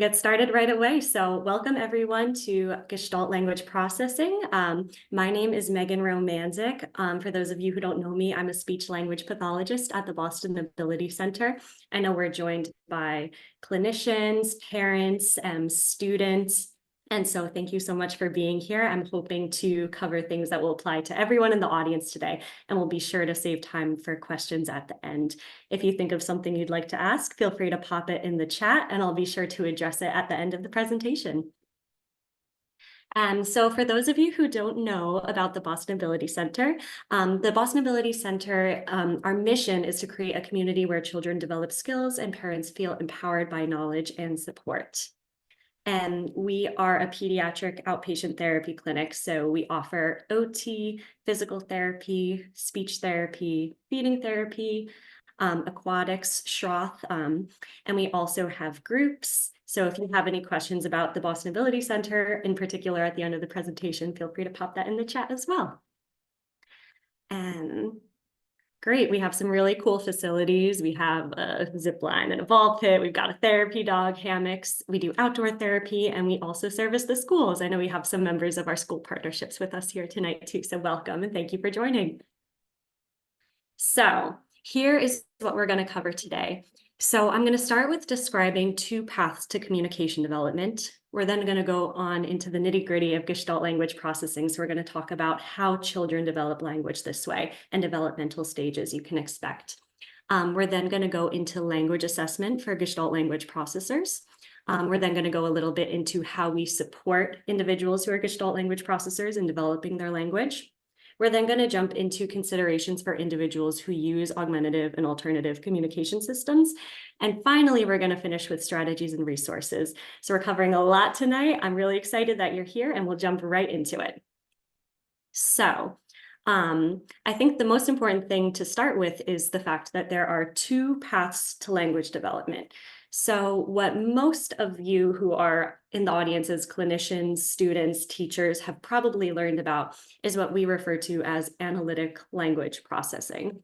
Get started right away. So welcome everyone to Gestalt Language Processing. My name is Megan Romanczyk. For those of you who don't know me, I'm a speech language pathologist at the Boston Ability Center. I know we're joined by clinicians, parents, students. And so thank you so much for being here. I'm hoping to cover things that will apply to everyone in the audience today, and we'll be sure to save time for questions at the end. If you think of something you'd like to ask, feel free to pop it in the chat, and I'll be sure to address it at the end of the presentation. So for those of you who don't know about the Boston Ability Center, our mission is to create a community where children develop skills and parents feel empowered by knowledge and support. And we are a pediatric outpatient therapy clinic. So we offer OT, physical therapy, speech therapy, feeding therapy, aquatics, Schroth, and we also have groups. So if you have any questions about the Boston Ability Center, in particular at the end of the presentation, feel free to pop that in the chat as well. And great, we have some really cool facilities. We have a zip line and a ball pit. We've got a therapy dog, hammocks. We do outdoor therapy, and we also service the schools. I know we have some members of our school partnerships with us here tonight too, so welcome and thank you for joining. So here is what we're going to cover today. So I'm going to start with describing two paths to communication development. We're then going to go on into the nitty-gritty of Gestalt language processing. So we're going to talk about how children develop language this way and developmental stages you can expect. We're then going to go into language assessment for Gestalt language processors. We're then going to go a little bit into how we support individuals who are Gestalt language processors in developing their language. We're then going to jump into considerations for individuals who use augmentative and alternative communication systems. And finally, we're going to finish with strategies and resources. So we're covering a lot tonight. I'm really excited that you're here, and we'll jump right into it. So I think the most important thing to start with is the fact that there are two paths to language development. So what most of you who are in the audience as clinicians, students, teachers have probably learned about is what we refer to as analytic language processing.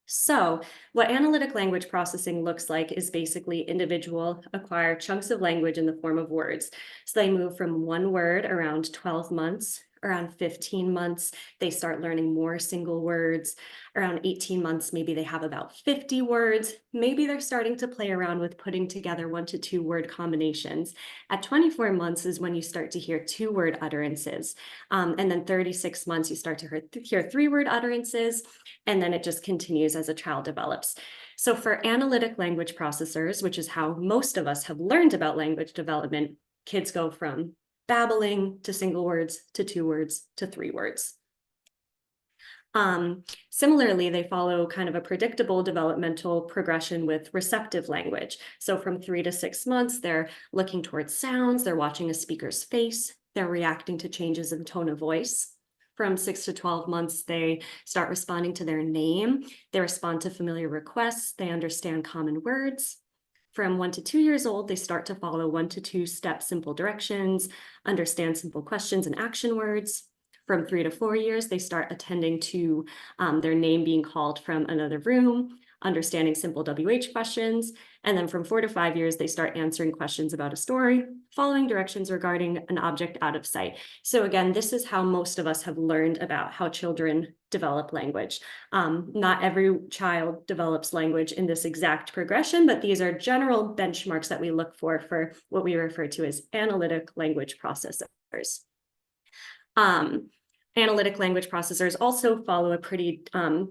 So what analytic language processing looks like is basically individuals acquire chunks of language in the form of words. So they move from one word around 12 months. Around 15 months, they start learning more single words. Around 18 months, maybe they have about 50 words. Maybe they're starting to play around with putting together 1 to 2 word combinations. At 24 months is when you start to hear 2-word utterances. And then 36 months, you start to hear 3-word utterances. And then it just continues as a child develops. So for analytic language processors, which is how most of us have learned about language development, kids go from babbling to single words to 2 words to 3 words. Similarly, they follow kind of a predictable developmental progression with receptive language. So from 3 to 6 months, they're looking towards sounds, they're watching a speaker's face, they're reacting to changes in tone of voice. From 6 to 12 months, they start responding to their name, they respond to familiar requests, they understand common words. From 1 to 2 years old, they start to follow 1 to 2 step simple directions, understand simple questions and action words. From 3 to 4 years, they start attending to their name being called from another room, understanding simple WH questions. And then from 4 to 5 years, they start answering questions about a story, following directions regarding an object out of sight. So again, this is how most of us have learned about how children develop language. Not every child develops language in this exact progression, but these are general benchmarks that we look for what we refer to as analytic language processors. Analytic language processors also follow a pretty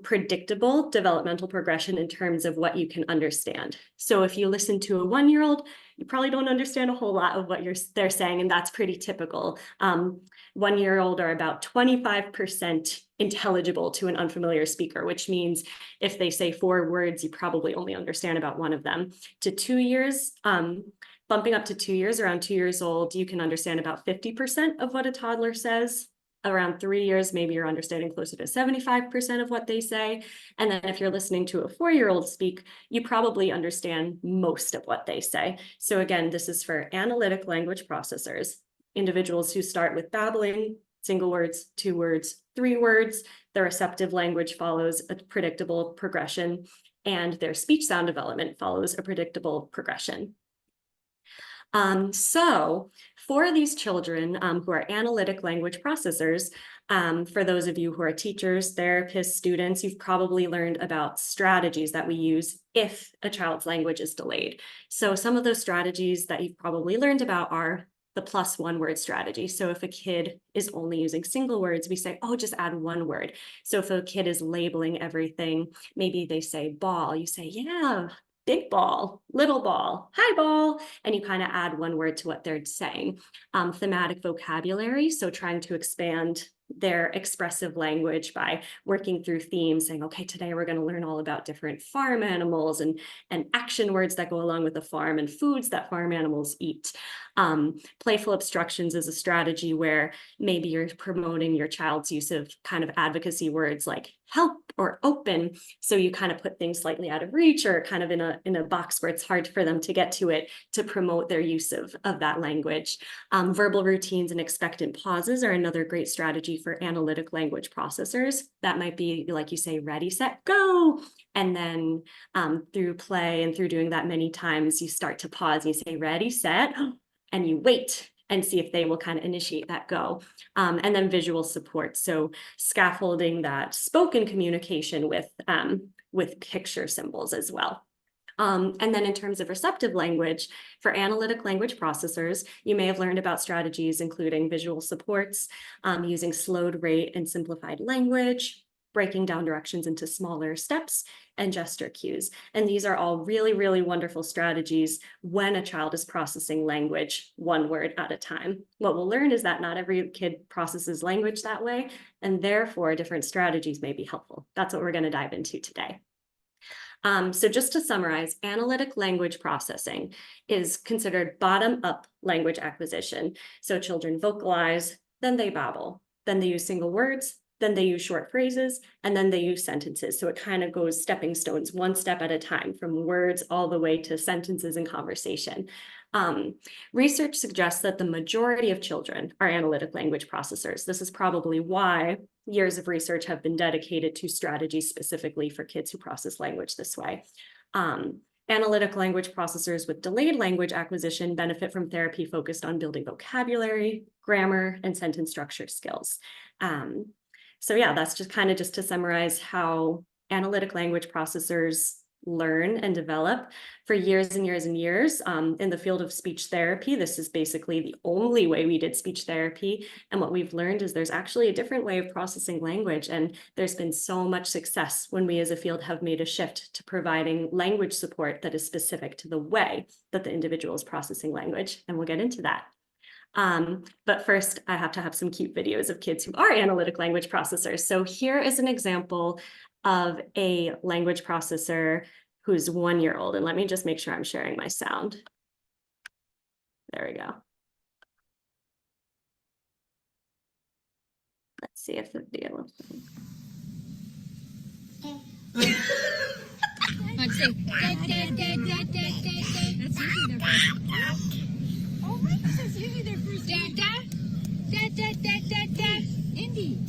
predictable developmental progression in terms of what you can understand. So if you listen to a 1-year-old, you probably don't understand a whole lot of what they're saying, and that's pretty typical. 1-year-old are about 25% intelligible to an unfamiliar speaker, which means if they say 4 words, you probably only understand about 1 of them. To 2 years, bumping up to 2 years, around 2 years old, you can understand about 50% of what a toddler says. Around 3 years, maybe you're understanding closer to 75% of what they say. And then if you're listening to a 4-year-old speak, you probably understand most of what they say. So again, this is for analytic language processors, individuals who start with babbling, single words, 2 words, 3 words. Their receptive language follows a predictable progression, and their speech sound development follows a predictable progression. So for these children who are analytic language processors, for those of you who are teachers, therapists, students, you've probably learned about strategies that we use if a child's language is delayed. So some of those strategies that you've probably learned about are the +1 word strategy. So if a kid is only using single words, we say, oh, just add 1 word. So if a kid is labeling everything, maybe they say ball, you say, yeah, big ball, little ball, high ball, and you kind of add 1 word to what they're saying. Thematic vocabulary, so trying to expand their expressive language by working through themes, saying, okay, today we're going to learn all about different farm animals and action words that go along with the farm and foods that farm animals eat. Playful obstructions is a strategy where maybe you're promoting your child's use of kind of advocacy words like help or open. So you kind of put things slightly out of reach or kind of in a box where it's hard for them to get to it to promote their use of that language. Verbal routines and expectant pauses are another great strategy for analytic language processors. That might be, like you say, ready, set, go. And then through play and through doing that many times, you start to pause and you say, ready, set, and you wait and see if they will kind of initiate that go. And then visual support. So scaffolding that spoken communication with picture symbols as well. And then in terms of receptive language, for analytic language processors, you may have learned about strategies including visual supports, using slowed rate and simplified language, breaking down directions into smaller steps, and gesture cues. And these are all really, really wonderful strategies when a child is processing language 1 word at a time. What we'll learn is that not every kid processes language that way, and therefore different strategies may be helpful. That's what we're going to dive into today. So just to summarize, analytic language processing is considered bottom-up language acquisition. So children vocalize, then they babble, then they use single words, then they use short phrases, and then they use sentences. So it kind of goes stepping stones, 1 step at a time, from words all the way to sentences and conversation. Research suggests that the majority of children are analytic language processors. This is probably why years of research have been dedicated to strategies specifically for kids who process language this way. Analytic language processors with delayed language acquisition benefit from therapy focused on building vocabulary, grammar, and sentence structure skills. So yeah, that's just kind of just to summarize how analytic language processors learn and develop. For years and years and years in the field of speech therapy, this is basically the only way we did speech therapy. And what we've learned is there's actually a different way of processing language. And there's been so much success when we as a field have made a shift to providing language support that is specific to the way that the individual is processing language. And we'll get into that. But first, I have to have some cute videos of kids who are analytic language processors. So here is an example of a language processor who's 1 year old. And let me just make sure I'm sharing my sound. There we go. Let's see if the video will play. That's usually their first. Indy.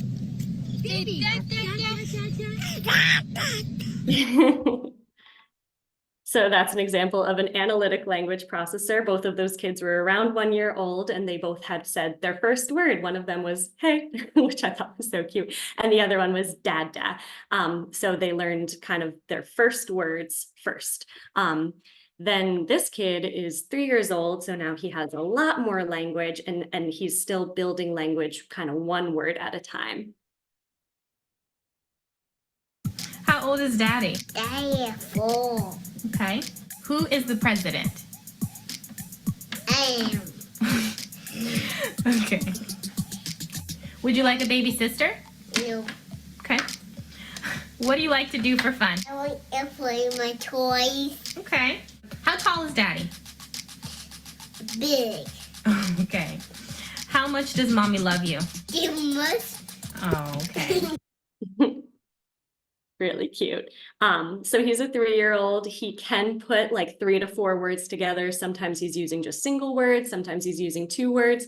So that's an example of an analytic language processor. Both of those kids were around 1 year old, and they both had said their first word. One of them was hey, which I thought was so cute, and the other one was dada. So they learned kind of their first words first. Then this kid is 3 years old, so now he has a lot more language, and he's still building language kind of 1 word at a time. How old is Daddy? Daddy is 4. Okay. Who is the president? I am. Okay. Would you like a baby sister? You. Okay. What do you like to do for fun? I like to play my toys. Okay. How tall is Daddy? Big. Okay. How much does Mommy love you? You must. Oh, okay. Really cute. So he's a 3-year-old. He can put like 3 to 4 words together. Sometimes he's using just single words. Sometimes he's using 2 words.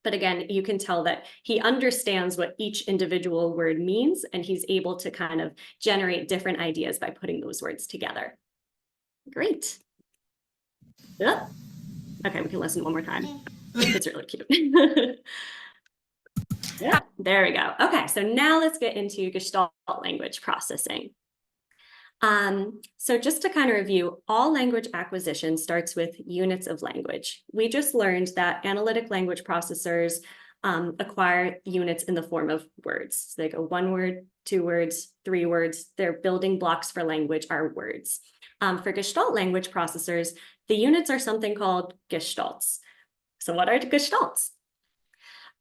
But again, you can tell that he understands what each individual word means, and he's able to kind of generate different ideas by putting those words together. Great. Yep. Okay, we can listen one more time. It's really cute. Yeah, there we go. Okay, so now let's get into Gestalt language processing. So just to kind of review, all language acquisition starts with units of language. We just learned that analytic language processors acquire units in the form of words. So they go 1 word, 2 words, 3 words. Their building blocks for language are words. For Gestalt language processors, the units are something called gestalts. So what are gestalts?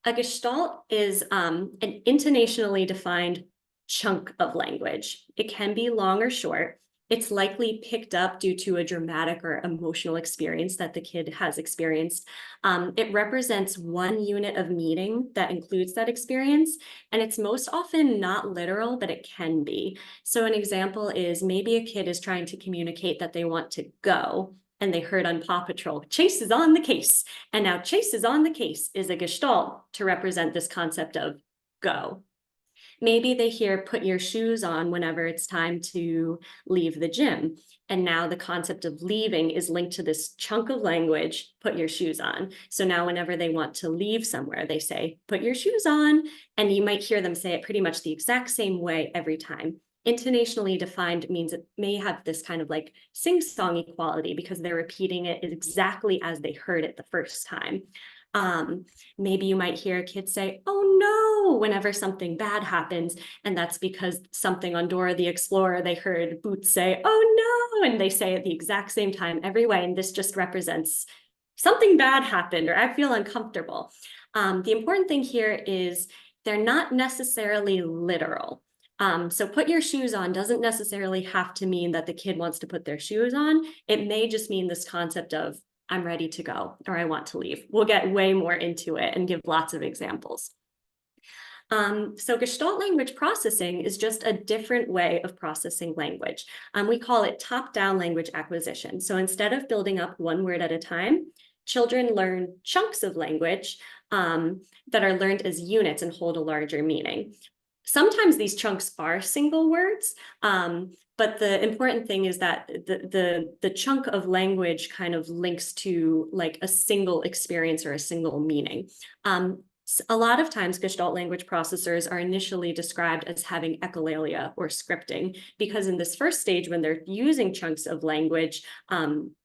A gestalt is an intonationally defined chunk of language. It can be long or short. It's likely picked up due to a dramatic or emotional experience that the kid has experienced. It represents one unit of meaning that includes that experience, and it's most often not literal, but it can be. So an example is maybe a kid is trying to communicate that they want to go, and they heard on Paw Patrol, Chase is on the case. And now Chase is on the case is a gestalt to represent this concept of go. Maybe they hear put your shoes on whenever it's time to leave the gym. And now the concept of leaving is linked to this chunk of language, put your shoes on. So now whenever they want to leave somewhere, they say, put your shoes on. And you might hear them say it pretty much the exact same way every time. Intonationally defined means it may have this kind of like sing-songy quality because they're repeating it exactly as they heard it the first time. Maybe you might hear a kid say, oh no, whenever something bad happens. And that's because something on Dora the Explorer, they heard Boots say, oh no, and they say it the exact same time every way. And this just represents something bad happened or I feel uncomfortable. The important thing here is they're not necessarily literal. So put your shoes on doesn't necessarily have to mean that the kid wants to put their shoes on. It may just mean this concept of I'm ready to go or I want to leave. We'll get way more into it and give lots of examples. So Gestalt language processing is just a different way of processing language. We call it top-down language acquisition. So instead of building up one word at a time, children learn chunks of language that are learned as units and hold a larger meaning. Sometimes these chunks are single words, but the important thing is that the chunk of language kind of links to like a single experience or a single meaning. A lot of times Gestalt language processors are initially described as having echolalia or scripting, because in this first stage, when they're using chunks of language,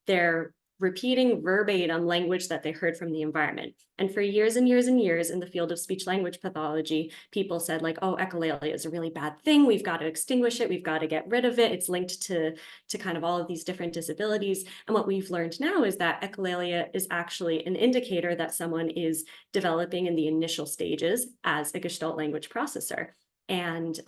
they're repeating verbatim language that they heard from the environment. And for years and years and years in the field of speech language pathology, people said like, oh, echolalia is a really bad thing. We've got to extinguish it. We've got to get rid of it. It's linked to kind of all of these different disabilities. And what we've learned now is that echolalia is actually an indicator that someone is developing in the initial stages as a Gestalt language processor. And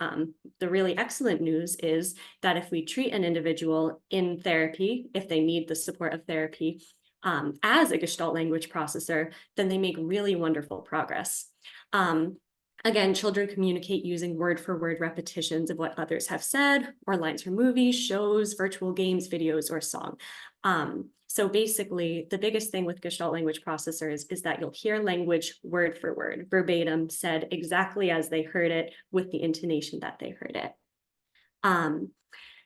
the really excellent news is that if we treat an individual in therapy, if they need the support of therapy as a Gestalt language processor, then they make really wonderful progress. Again, children communicate using word-for-word repetitions of what others have said, or lines from movies, shows, virtual games, videos, or song. So basically, the biggest thing with Gestalt language processors is that you'll hear language word for word, verbatim, said exactly as they heard it with the intonation that they heard it.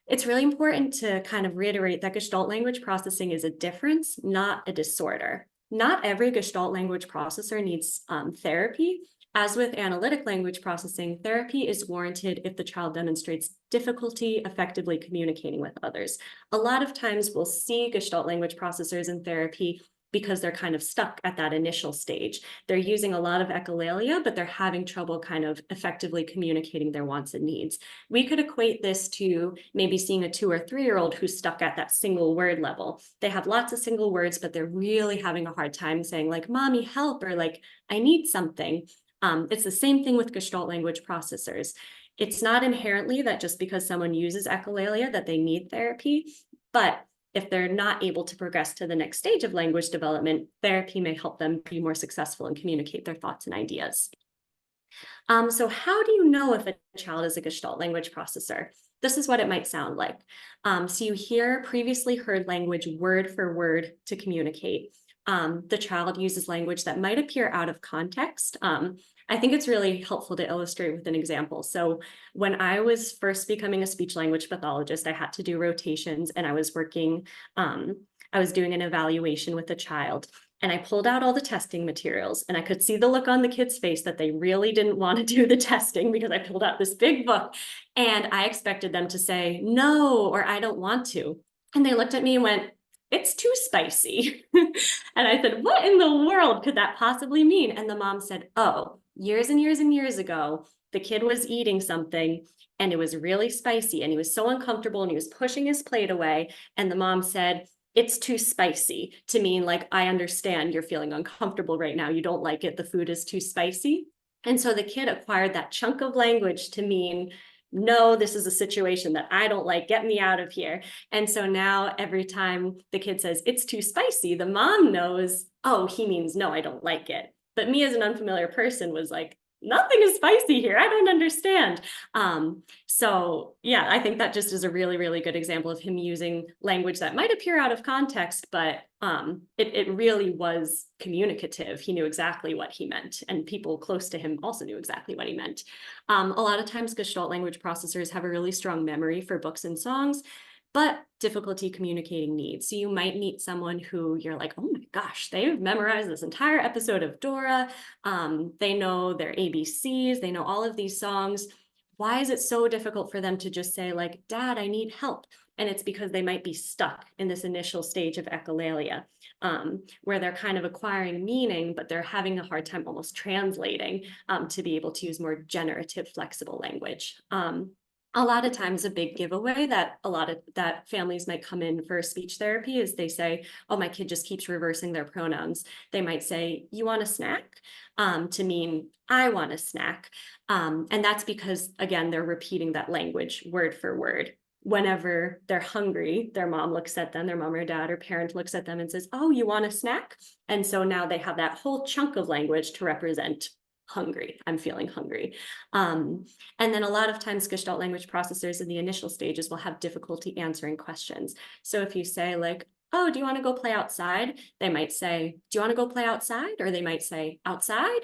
It's really important to kind of reiterate that Gestalt language processing is a difference, not a disorder. Not every Gestalt language processor needs therapy. As with analytic language processing, therapy is warranted if the child demonstrates difficulty effectively communicating with others. A lot of times we'll see Gestalt language processors in therapy because they're kind of stuck at that initial stage. They're using a lot of echolalia, but they're having trouble kind of effectively communicating their wants and needs. We could equate this to maybe seeing a 2 or 3-year-old who's stuck at that single word level. They have lots of single words, but they're really having a hard time saying like, mommy, help, or like, I need something. It's the same thing with Gestalt language processors. It's not inherently that just because someone uses echolalia that they need therapy, but if they're not able to progress to the next stage of language development, therapy may help them be more successful and communicate their thoughts and ideas. So how do you know if a child is a Gestalt language processor? This is what it might sound like. So you hear previously heard language word for word to communicate. The child uses language that might appear out of context. I think it's really helpful to illustrate with an example. So when I was first becoming a speech language pathologist, I had to do rotations and I was working I was doing an evaluation with a child, and I pulled out all the testing materials, and I could see the look on the kid's face that they really didn't want to do the testing because I pulled out this big book, and I expected them to say no, or I don't want to. And they looked at me and went, "It's too spicy." And I said, "What in the world could that possibly mean?" And the mom said, "Oh, years and years and years ago, the kid was eating something and it was really spicy and he was so uncomfortable and he was pushing his plate away. And the mom said, 'It's too spicy,' to mean like, I understand you're feeling uncomfortable right now. You don't like it. The food is too spicy." And so the kid acquired that chunk of language to mean, no, this is a situation that I don't like. Get me out of here. And so now every time the kid says it's too spicy, the mom knows, oh, he means no, I don't like it. But me as an unfamiliar person was like, nothing is spicy here. I don't understand. So yeah, I think that just is a really, really good example of him using language that might appear out of context, but it really was communicative. He knew exactly what he meant, and people close to him also knew exactly what he meant. A lot of times Gestalt language processors have a really strong memory for books and songs, but difficulty communicating needs. So you might meet someone who you're like, oh my gosh, they've memorized this entire episode of Dora. They know their ABCs, they know all of these songs. Why is it so difficult for them to just say like, Dad, I need help? And it's because they might be stuck in this initial stage of echolalia, where they're kind of acquiring meaning, but they're having a hard time almost translating to be able to use more generative, flexible language. A lot of times a big giveaway that families might come in for speech therapy is they say, oh, my kid just keeps reversing their pronouns. They might say, you want a snack? To mean, I want a snack. And that's because, again, they're repeating that language word for word. Whenever they're hungry, their mom looks at them, their mom or dad or parent looks at them and says, oh, you want a snack? And so now they have that whole chunk of language to represent hungry. I'm feeling hungry. And then a lot of times Gestalt language processors in the initial stages will have difficulty answering questions. So if you say like, oh, do you want to go play outside? They might say, do you want to go play outside? Or they might say outside.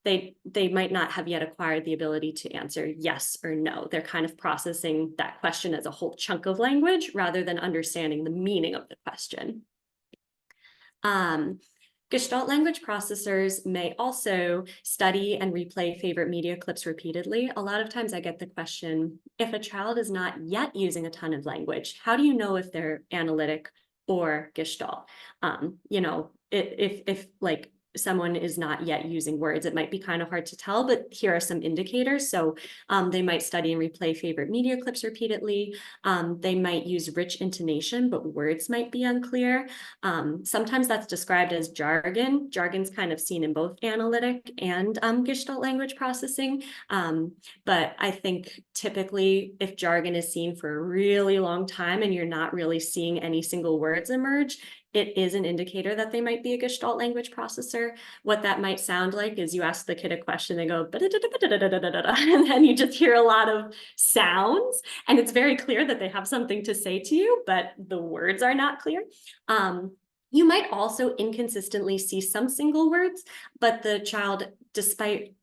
They might not have yet acquired the ability to answer yes or no. They're kind of processing that question as a whole chunk of language rather than understanding the meaning of the question. Gestalt language processors may also study and replay favorite media clips repeatedly. A lot of times I get the question, if a child is not yet using a ton of language, how do you know if they're analytic or Gestalt? If like someone is not yet using words, it might be kind of hard to tell, but here are some indicators. So they might study and replay favorite media clips repeatedly. They might use rich intonation, but words might be unclear. Sometimes that's described as jargon. Jargon's kind of seen in both analytic and Gestalt language processing. But I think typically if jargon is seen for a really long time and you're not really seeing any single words emerge, it is an indicator that they might be a Gestalt language processor. What that might sound like is you ask the kid a question, they go, and then you just hear a lot of sounds, and it's very clear that they have something to say to you, but the words are not clear. You might also inconsistently see some single words, but the child, despite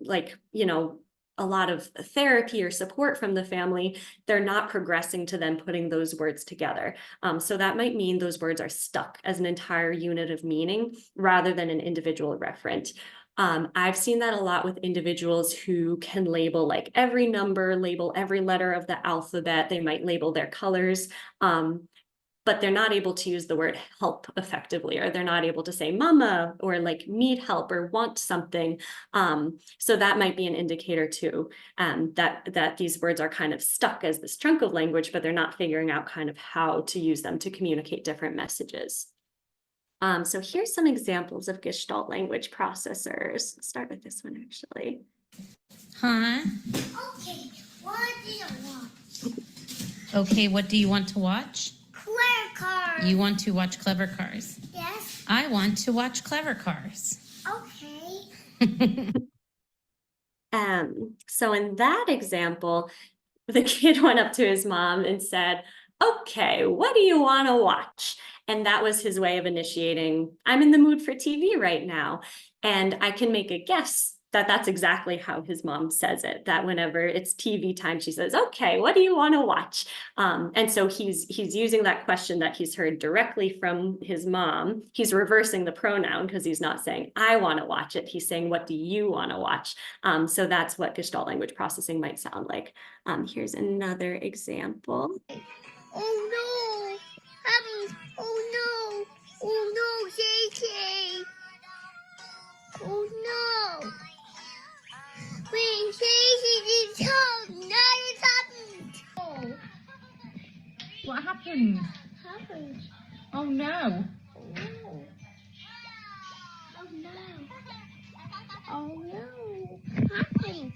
a lot of therapy or support from the family, they're not progressing to then putting those words together. So that might mean those words are stuck as an entire unit of meaning rather than an individual referent. I've seen that a lot with individuals who can label like every number, label every letter of the alphabet. They might label their colors. But they're not able to use the word help effectively, or they're not able to say mama or like need help or want something. So that might be an indicator too, that these words are kind of stuck as this chunk of language, but they're not figuring out kind of how to use them to communicate different messages. So here's some examples of Gestalt language processors. Let's start with this one actually. Huh? Okay, what do you want? Okay, what do you want to watch? Clever Cars. You want to watch Clever Cars. Yes. I want to watch Clever Cars. Okay. So in that example, the kid went up to his mom and said, okay, what do you want to watch? And that was his way of initiating, I'm in the mood for TV right now. And I can make a guess that's exactly how his mom says it, that whenever it's TV time, she says, okay, what do you want to watch? And so he's using that question that he's heard directly from his mom. He's reversing the pronoun because he's not saying, I want to watch it. He's saying, what do you want to watch? So that's what Gestalt language processing might sound like. Here's another example. Oh no! Oh no! Oh no, JK! Oh no! When JK is home, now it's happened! Oh, What happened? happened. Oh no. Oh no. Oh no. Oh no. Happened.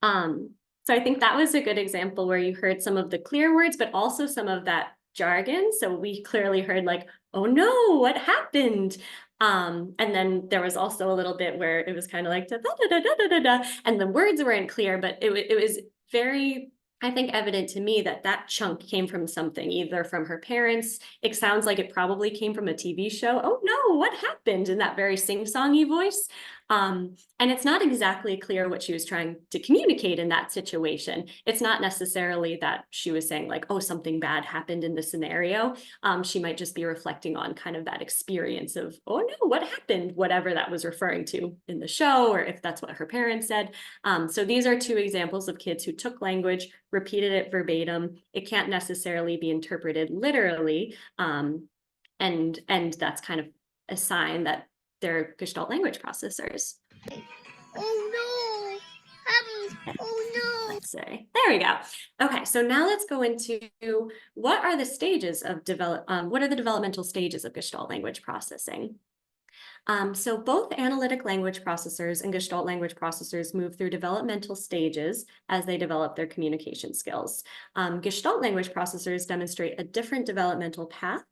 Huh? So I think that was a good example where you heard some of the clear words, but also some of that jargon. So we clearly heard like, oh no, what happened? And then there was also a little bit where it was kind of like da, da, da, da, da, da, da, and the words weren't clear, but it was very, I think, evident to me that that chunk came from something, either from her parents. It sounds like it probably came from a TV show. Oh no, what happened? In that very sing-songy voice. And it's not exactly clear what she was trying to communicate in that situation. It's not necessarily that she was saying like, oh, something bad happened in the scenario. She might just be reflecting on kind of that experience of, oh no, what happened? Whatever that was referring to in the show, or if that's what her parents said. So these are two examples of kids who took language, repeated it verbatim. It can't necessarily be interpreted literally. And that's kind of a sign that they're Gestalt language processors. Oh no! Happened. Oh no! Let's say, there we go. Okay, so now let's go into what are the stages of what are the developmental stages of Gestalt language processing? So both analytic language processors and Gestalt language processors move through developmental stages as they develop their communication skills. Gestalt language processors demonstrate a different developmental path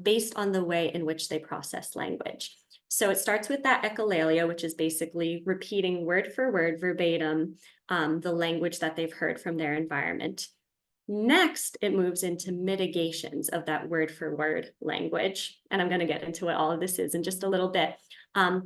based on the way in which they process language. So it starts with that echolalia, which is basically repeating word for word verbatim the language that they've heard from their environment. Next, it moves into mitigations of that word for word language. And I'm going to get into what all of this is in just a little bit.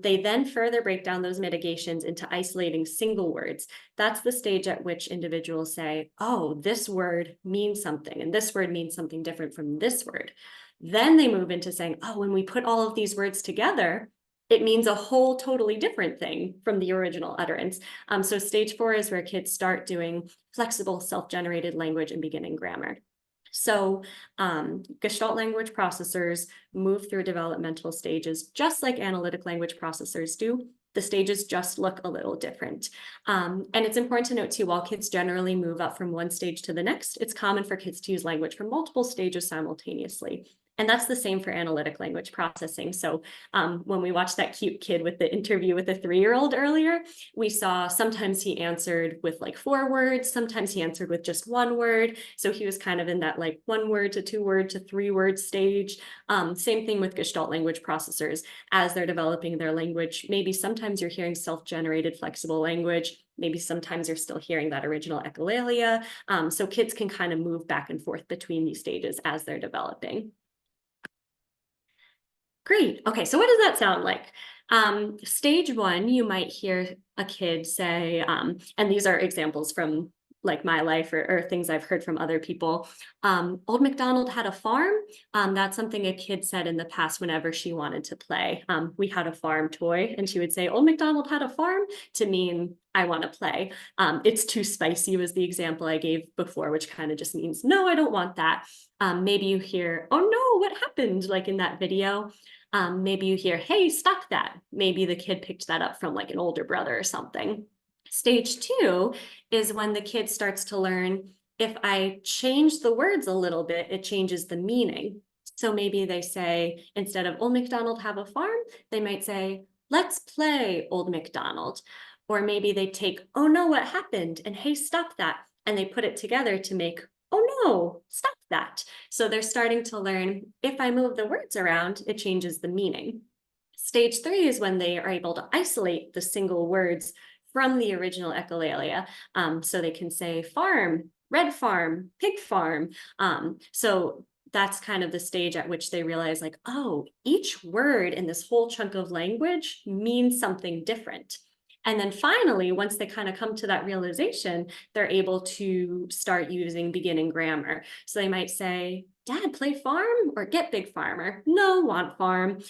They then further break down those mitigations into isolating single words. That's the stage at which individuals say, oh, this word means something, and this word means something different from this word. Then they move into saying, oh, when we put all of these words together, it means a whole totally different thing from the original utterance. So stage 4 is where kids start doing flexible self-generated language and beginning grammar. So Gestalt language processors move through developmental stages just like analytic language processors do. The stages just look a little different. And it's important to note too, while kids generally move up from one stage to the next, it's common for kids to use language from multiple stages simultaneously. And that's the same for analytic language processing. So when we watched that cute kid with the interview with the 3-year-old earlier, we saw sometimes he answered with like 4 words, sometimes he answered with just 1 word. So he was kind of in that like 1 word to 2 word to 3 word stage. Same thing with Gestalt language processors. As they're developing their language, maybe sometimes you're hearing self-generated flexible language. Maybe sometimes you're still hearing that original echolalia. So kids can kind of move back and forth between these stages as they're developing. Great. Okay, so what does that sound like? Stage 1, you might hear a kid say, and these are examples from like my life or things I've heard from other people. Old MacDonald had a farm. That's something a kid said in the past whenever she wanted to play. We had a farm toy, and she would say, Old MacDonald had a farm, to mean I want to play. It's too spicy was the example I gave before, which kind of just means, no, I don't want that. Maybe you hear, oh no, what happened? Like in that video. Maybe you hear, hey, stop that. Maybe the kid picked that up from like an older brother or something. Stage 2 is when the kid starts to learn, if I change the words a little bit, it changes the meaning. So maybe they say, instead of Old MacDonald have a farm, they might say, let's play Old MacDonald. Or maybe they take, oh no, what happened? And hey, stop that. And they put it together to make, oh no, stop that. So they're starting to learn, if I move the words around, it changes the meaning. Stage 3 is when they are able to isolate the single words from the original echolalia. So they can say farm, red farm, pig farm. So that's kind of the stage at which they realize like, oh, each word in this whole chunk of language means something different. And then finally, once they kind of come to that realization, they're able to start using beginning grammar. So they might say, Dad, play farm, or get big farmer. No, want farm.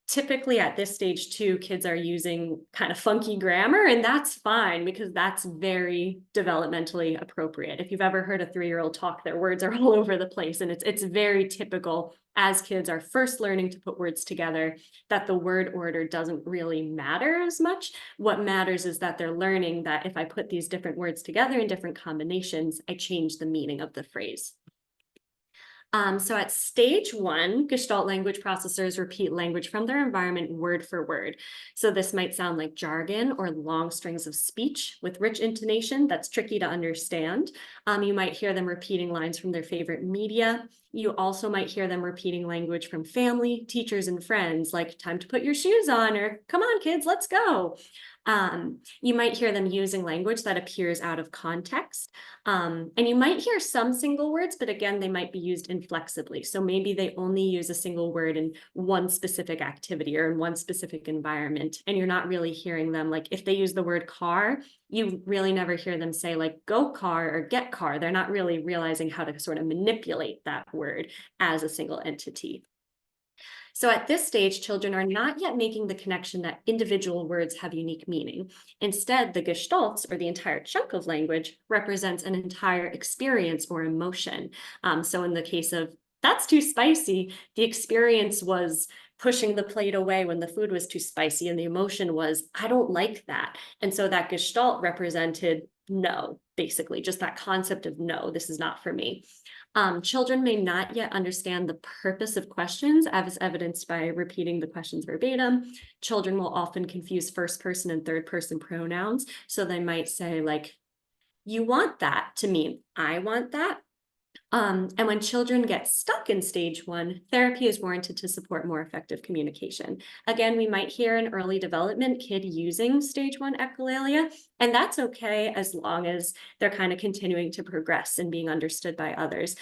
Typically at this stage too, kids are using kind of funky grammar, and that's fine because that's very developmentally appropriate. If you've ever heard a 3-year-old talk, their words are all over the place, and it's very typical as kids are first learning to put words together that the word order doesn't really matter as much. What matters is that they're learning that if I put these different words together in different combinations, I change the meaning of the phrase. So at stage 1, Gestalt language processors repeat language from their environment word for word. So this might sound like jargon or long strings of speech with rich intonation that's tricky to understand. You might hear them repeating lines from their favorite media. You also might hear them repeating language from family, teachers, and friends, like time to put your shoes on, or come on, kids, let's go. You might hear them using language that appears out of context. And you might hear some single words, but again, they might be used inflexibly. So maybe they only use a single word in one specific activity or in one specific environment. And you're not really hearing them, like if they use the word car, you really never hear them say like go car or get car. They're not really realizing how to sort of manipulate that word as a single entity. So at this stage, children are not yet making the connection that individual words have unique meaning. Instead, the gestalts, or the entire chunk of language, represents an entire experience or emotion. So in the case of that's too spicy, the experience was pushing the plate away when the food was too spicy, and the emotion was, I don't like that. And so that gestalt represented no, basically, just that concept of no, this is not for me. Children may not yet understand the purpose of questions, as evidenced by repeating the questions verbatim. Children will often confuse first person and third person pronouns. So they might say like, you want that to mean I want that. And when children get stuck in stage 1, therapy is warranted to support more effective communication. Again, we might hear an early development kid using stage 1 echolalia, and that's okay as long as they're kind of continuing to progress and being understood by others.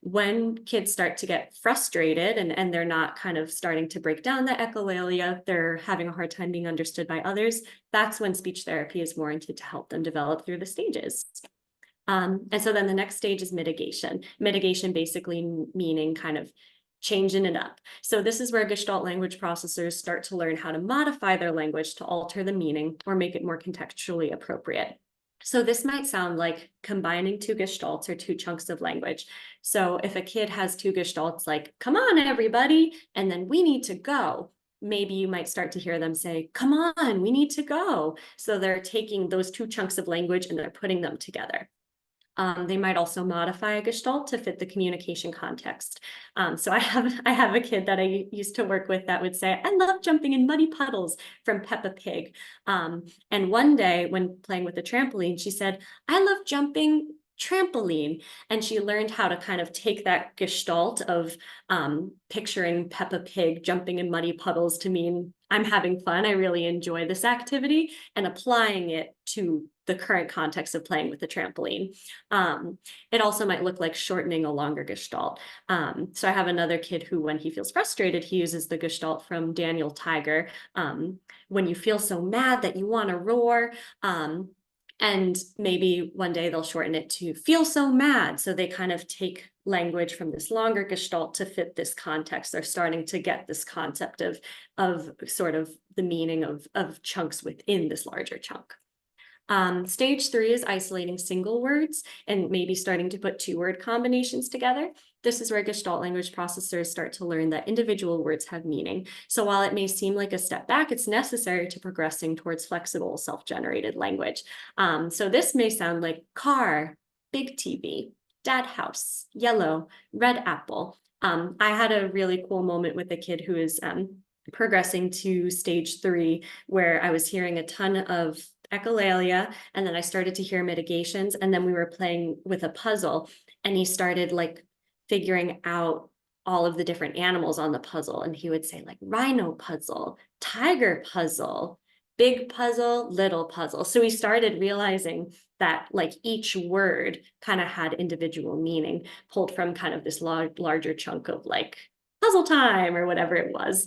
When kids start to get frustrated and they're not kind of starting to break down the echolalia, they're having a hard time being understood by others, that's when speech therapy is warranted to help them develop through the stages. And so then the next stage is mitigation. Mitigation basically meaning kind of changing it up. So this is where Gestalt language processors start to learn how to modify their language to alter the meaning or make it more contextually appropriate. So this might sound like combining 2 gestalts or 2 chunks of language. So if a kid has 2 gestalts like, come on, everybody, and then we need to go, maybe you might start to hear them say, come on, we need to go. So they're taking those 2 chunks of language and they're putting them together. They might also modify a gestalt to fit the communication context. So I have a kid that I used to work with that would say, I love jumping in muddy puddles from Peppa Pig. And one day when playing with the trampoline, she said, I love jumping trampoline. And she learned how to kind of take that gestalt of picturing Peppa Pig jumping in muddy puddles to mean I'm having fun, I really enjoy this activity, and applying it to the current context of playing with the trampoline. It also might look like shortening a longer gestalt. So I have another kid who, when he feels frustrated, he uses the gestalt from Daniel Tiger. When you feel so mad that you want to roar, and maybe one day they'll shorten it to feel so mad. So they kind of take language from this longer gestalt to fit this context. They're starting to get this concept of sort of the meaning of chunks within this larger chunk. Stage 3 is isolating single words and maybe starting to put 2-word combinations together. This is where Gestalt language processors start to learn that individual words have meaning. So while it may seem like a step back, it's necessary to progressing towards flexible, self-generated language. So this may sound like car, big TV, dad house, yellow, red apple. I had a really cool moment with a kid who is progressing to stage 3, where I was hearing a ton of echolalia, and then I started to hear mitigations, and then we were playing with a puzzle, and he started like figuring out all of the different animals on the puzzle, and he would say like rhino puzzle, tiger puzzle, big puzzle, little puzzle. So we started realizing that like each word kind of had individual meaning pulled from kind of this larger chunk of like puzzle time or whatever it was.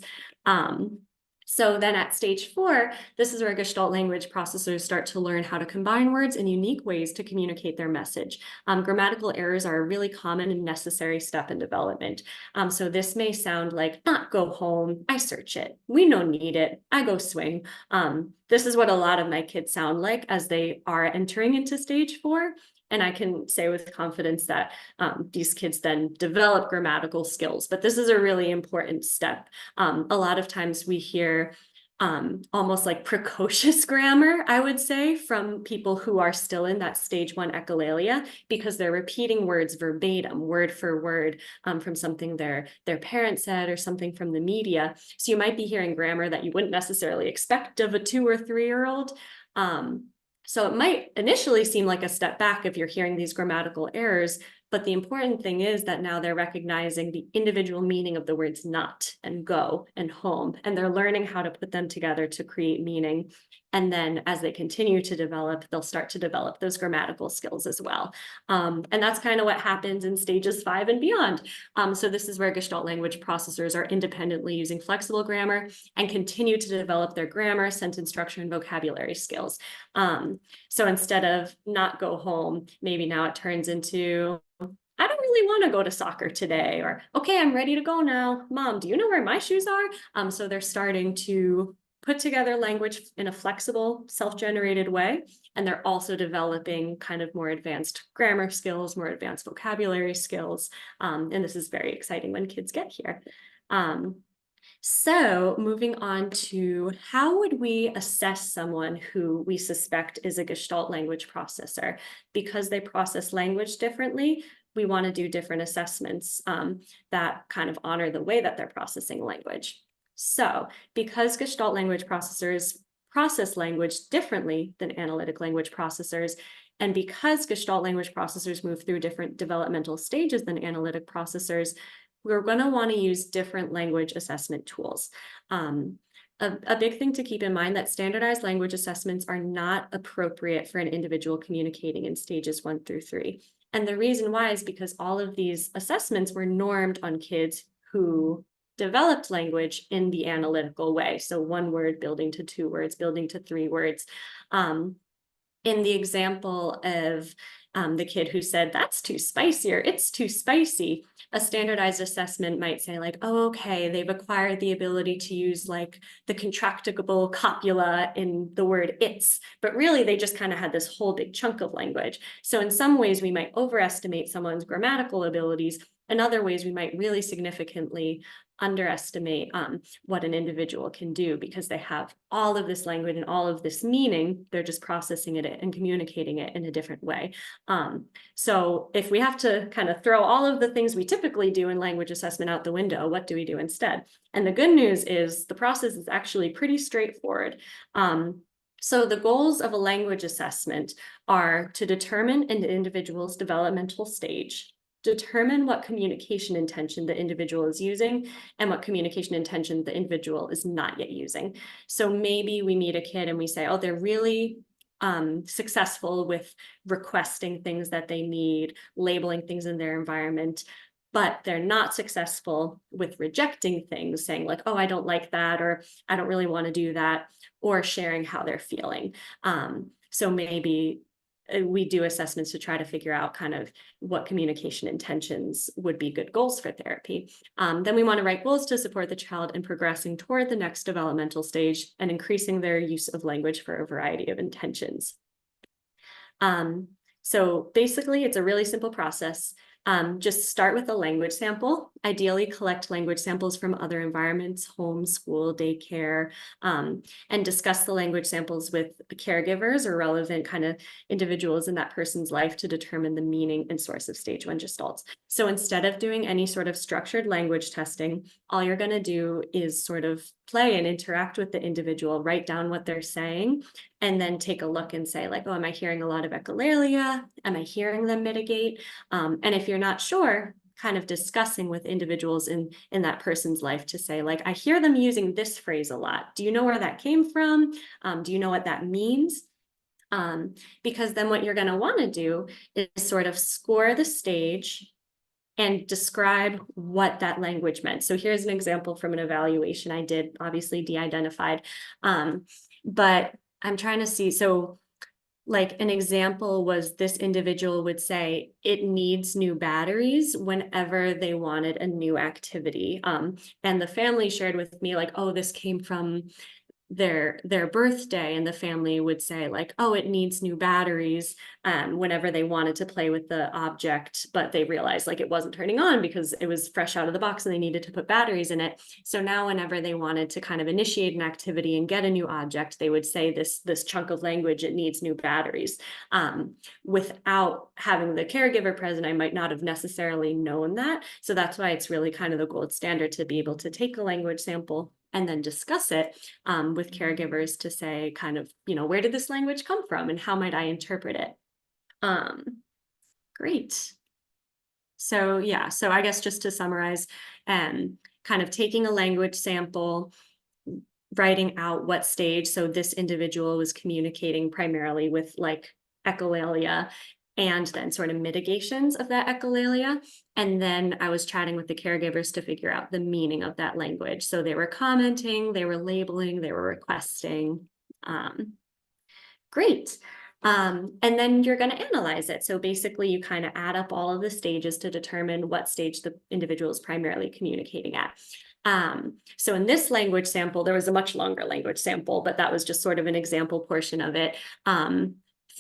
So then at stage 4, this is where Gestalt language processors start to learn how to combine words in unique ways to communicate their message. Grammatical errors are a really common and necessary step in development. So this may sound like not go home, I search it. We no need it, I go swing. This is what a lot of my kids sound like as they are entering into stage 4. And I can say with confidence that these kids then develop grammatical skills, but this is a really important step. A lot of times we hear almost like precocious grammar, I would say, from people who are still in that stage 1 echolalia, because they're repeating words verbatim, word for word, from something their parents said or something from the media. So you might be hearing grammar that you wouldn't necessarily expect of a 2 or 3-year-old. So it might initially seem like a step back if you're hearing these grammatical errors, but the important thing is that now they're recognizing the individual meaning of the words not and go and home, and they're learning how to put them together to create meaning. And then as they continue to develop, they'll start to develop those grammatical skills as well. And that's kind of what happens in stages 5 and beyond. So this is where Gestalt language processors are independently using flexible grammar and continue to develop their grammar, sentence structure, and vocabulary skills. So instead of not go home, maybe now it turns into, I don't really want to go to soccer today, or, okay, I'm ready to go now. Mom, do you know where my shoes are? So they're starting to put together language in a flexible, self-generated way. And they're also developing kind of more advanced grammar skills, more advanced vocabulary skills. And this is very exciting when kids get here. So moving on to how would we assess someone who we suspect is a Gestalt language processor? Because they process language differently, we want to do different assessments that kind of honor the way that they're processing language. So because Gestalt language processors process language differently than analytic language processors, and because Gestalt language processors move through different developmental stages than analytic processors, we're going to want to use different language assessment tools. A big thing to keep in mind that standardized language assessments are not appropriate for an individual communicating in stages 1 through 3. And the reason why is because all of these assessments were normed on kids who developed language in the analytical way. So 1 word building to 2 words, building to 3 words. In the example of the kid who said, that's too spicy, or it's too spicy, a standardized assessment might say like, oh, okay, they've acquired the ability to use like the contractible copula in the word it's, but really they just kind of had this whole big chunk of language. So in some ways we might overestimate someone's grammatical abilities. In other ways, we might really significantly underestimate what an individual can do because they have all of this language and all of this meaning. They're just processing it and communicating it in a different way. So if we have to kind of throw all of the things we typically do in language assessment out the window, what do we do instead? And the good news is the process is actually pretty straightforward. So the goals of a language assessment are to determine an individual's developmental stage, determine what communication intention the individual is using and what communication intention the individual is not yet using. So maybe we meet a kid and we say, oh, they're really successful with requesting things that they need, labeling things in their environment, but they're not successful with rejecting things, saying like, oh, I don't like that, or I don't really want to do that, or sharing how they're feeling. So maybe we do assessments to try to figure out kind of what communication intentions would be good goals for therapy. Then we want to write goals to support the child in progressing toward the next developmental stage and increasing their use of language for a variety of intentions. So basically, it's a really simple process. Just start with a language sample. Ideally, collect language samples from other environments, home, school, daycare, and discuss the language samples with caregivers or relevant kind of individuals in that person's life to determine the meaning and source of stage 1 gestalts. So instead of doing any sort of structured language testing, all you're going to do is sort of play and interact with the individual, write down what they're saying, and then take a look and say like, oh, am I hearing a lot of echolalia? Am I hearing them mitigate? And if you're not sure, kind of discussing with individuals in that person's life to say, like, I hear them using this phrase a lot. Do you know where that came from? Do you know what that means? Because then what you're going to want to do is sort of score the stage and describe what that language meant. So here's an example from an evaluation I did, obviously de-identified, but I'm trying to see. So like an example was this individual would say it needs new batteries whenever they wanted a new activity. And the family shared with me like, oh, this came from their birthday, and the family would say like, oh, it needs new batteries whenever they wanted to play with the object, but they realized like it wasn't turning on because it was fresh out of the box and they needed to put batteries in it. So now whenever they wanted to kind of initiate an activity and get a new object, they would say this chunk of language, it needs new batteries. Without having the caregiver present, I might not have necessarily known that. So that's why it's really kind of the gold standard to be able to take a language sample and then discuss it with caregivers to say kind of, where did this language come from and how might I interpret it? Great. So yeah, so I guess just to summarize, kind of taking a language sample, writing out what stage. So this individual was communicating primarily with like echolalia and then sort of mitigations of that echolalia. And then I was chatting with the caregivers to figure out the meaning of that language. So they were commenting, they were labeling, they were requesting. Great. And then you're going to analyze it. So basically you kind of add up all of the stages to determine what stage the individual is primarily communicating at. So in this language sample, there was a much longer language sample, but that was just sort of an example portion of it.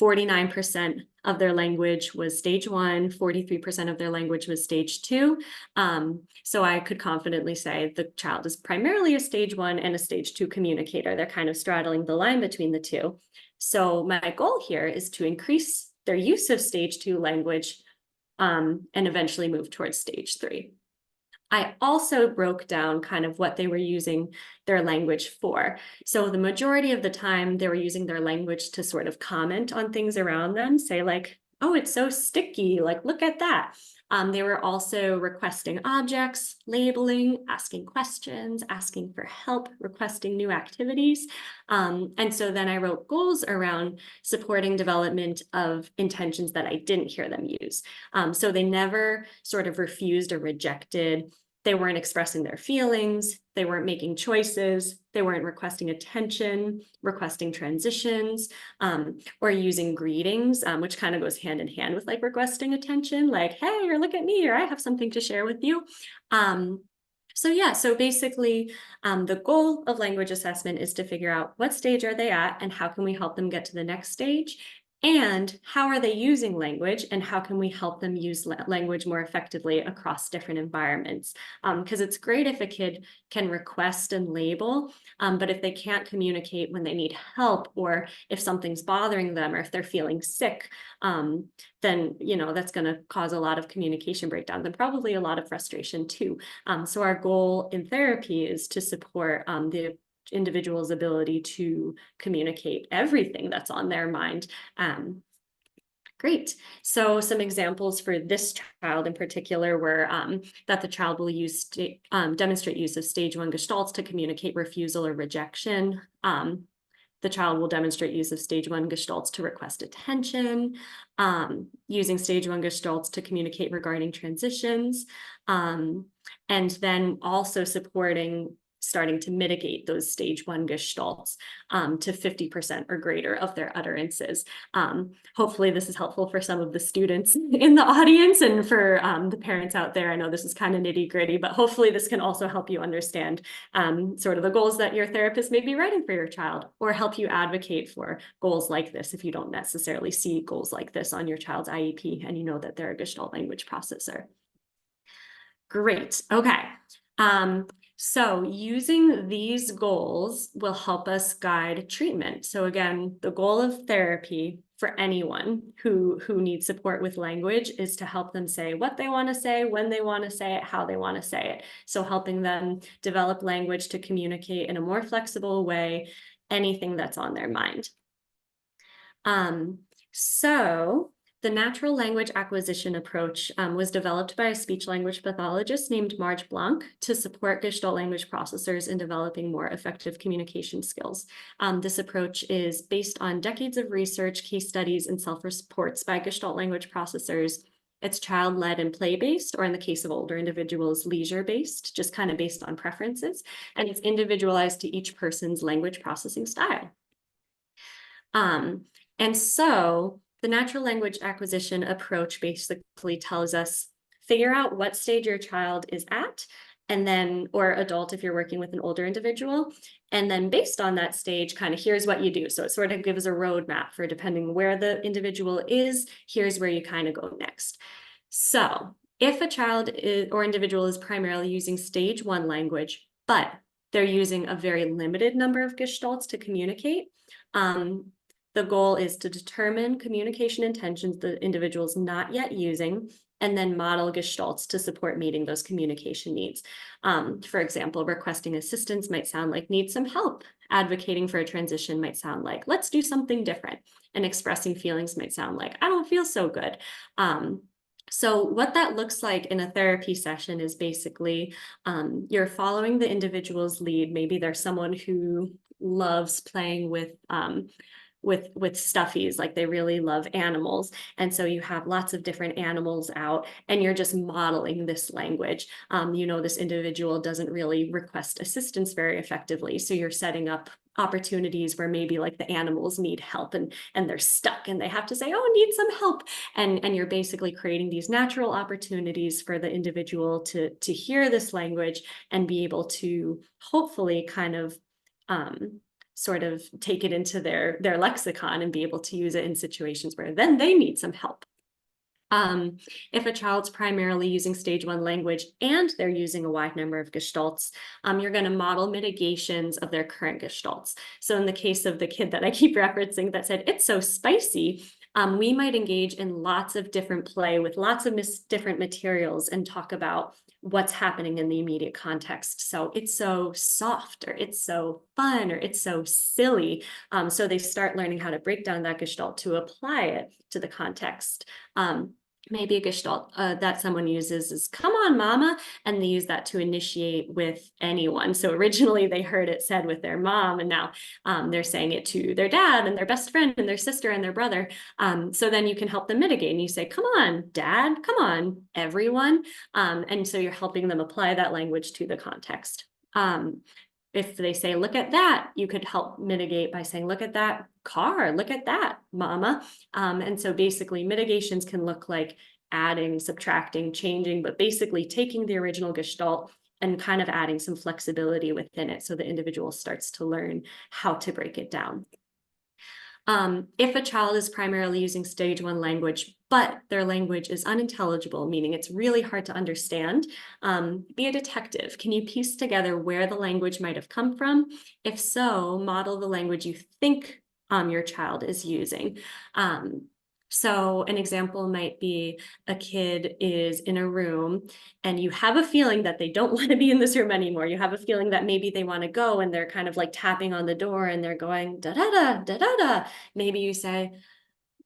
49% of their language was stage 1, 43% of their language was stage 2. So I could confidently say the child is primarily a stage 1 and a stage 2 communicator. They're kind of straddling the line between the two. So my goal here is to increase their use of stage 2 language and eventually move towards stage 3. I also broke down kind of what they were using their language for. So the majority of the time they were using their language to sort of comment on things around them, say like, oh, it's so sticky, like, look at that. They were also requesting objects, labeling, asking questions, asking for help, requesting new activities. And so then I wrote goals around supporting development of intentions that I didn't hear them use. So they never sort of refused or rejected. They weren't expressing their feelings, they weren't making choices, they weren't requesting attention, requesting transitions, or using greetings, which kind of goes hand in hand with like requesting attention, like, hey, or look at me, or I have something to share with you. So yeah, so basically the goal of language assessment is to figure out what stage are they at and how can we help them get to the next stage, and how are they using language and how can we help them use language more effectively across different environments? Because it's great if a kid can request and label, but if they can't communicate when they need help, or if something's bothering them, or if they're feeling sick, then that's going to cause a lot of communication breakdowns and probably a lot of frustration too. So our goal in therapy is to support the individual's ability to communicate everything that's on their mind. Great. So some examples for this child in particular were that the child will demonstrate use of stage 1 gestalts to communicate refusal or rejection. The child will demonstrate use of stage 1 gestalts to request attention, using stage 1 gestalts to communicate regarding transitions, and then also starting to mitigate those stage 1 gestalts to 50% or greater of their utterances. Hopefully this is helpful for some of the students in the audience and for the parents out there. I know this is kind of nitty gritty, but hopefully this can also help you understand sort of the goals that your therapist may be writing for your child, or help you advocate for goals like this if you don't necessarily see goals like this on your child's IEP and you know that they're a Gestalt language processor. Great. Okay. So using these goals will help us guide treatment. So again, the goal of therapy for anyone who needs support with language is to help them say what they want to say, when they want to say it, how they want to say it. So helping them develop language to communicate in a more flexible way, anything that's on their mind. So The natural language acquisition approach was developed by a speech-language pathologist named Marge Blanc to support Gestalt language processors in developing more effective communication skills. This approach is based on decades of research, case studies, and self-reports by Gestalt language processors. It's child-led and play-based, or in the case of older individuals, leisure-based, just kind of based on preferences, and it's individualized to each person's language processing style. And so the natural language acquisition approach basically tells us, figure out what stage your child is at, and then, or adult if you're working with an older individual, and then based on that stage, kind of here's what you do. So it sort of gives a roadmap for depending where the individual is, here's where you kind of go next. So if a child or individual is primarily using stage 1 language, but they're using a very limited number of gestalts to communicate, the goal is to determine communication intentions the individual's not yet using, and then model gestalts to support meeting those communication needs. For example, requesting assistance might sound like need some help. Advocating for a transition might sound like let's do something different. And expressing feelings might sound like I don't feel so good. So what that looks like in a therapy session is basically you're following the individual's lead. Maybe there's someone who loves playing with stuffies, like they really love animals. And so you have lots of different animals out and you're just modeling this language. This individual doesn't really request assistance very effectively. So you're setting up opportunities where maybe like the animals need help and they're stuck and they have to say, oh, need some help. And you're basically creating these natural opportunities for the individual to hear this language and be able to hopefully kind of sort of take it into their lexicon and be able to use it in situations where then they need some help. If a child's primarily using stage 1 language and they're using a wide number of gestalts, you're going to model mitigations of their current gestalts. So in the case of the kid that I keep referencing that said, it's so spicy, we might engage in lots of different play with lots of different materials and talk about what's happening in the immediate context. So it's so soft, or it's so fun, or it's so silly. So they start learning how to break down that gestalt to apply it to the context. Maybe a gestalt that someone uses is come on mama, and they use that to initiate with anyone. So originally they heard it said with their mom, and now they're saying it to their dad and their best friend and their sister and their brother. So then you can help them mitigate and you say, come on dad, come on everyone. And so you're helping them apply that language to the context. If they say, look at that, you could help mitigate by saying, look at that car, look at that, mama. And so basically mitigations can look like adding, subtracting, changing, but basically taking the original gestalt and kind of adding some flexibility within it so the individual starts to learn how to break it down. If a child is primarily using stage 1 language, but their language is unintelligible, meaning it's really hard to understand, be a detective. Can you piece together where the language might have come from? If so, model the language you think your child is using. So an example might be a kid is in a room and you have a feeling that they don't want to be in this room anymore. You have a feeling that maybe they want to go and they're kind of like tapping on the door and they're going da da da da da da. Maybe you say,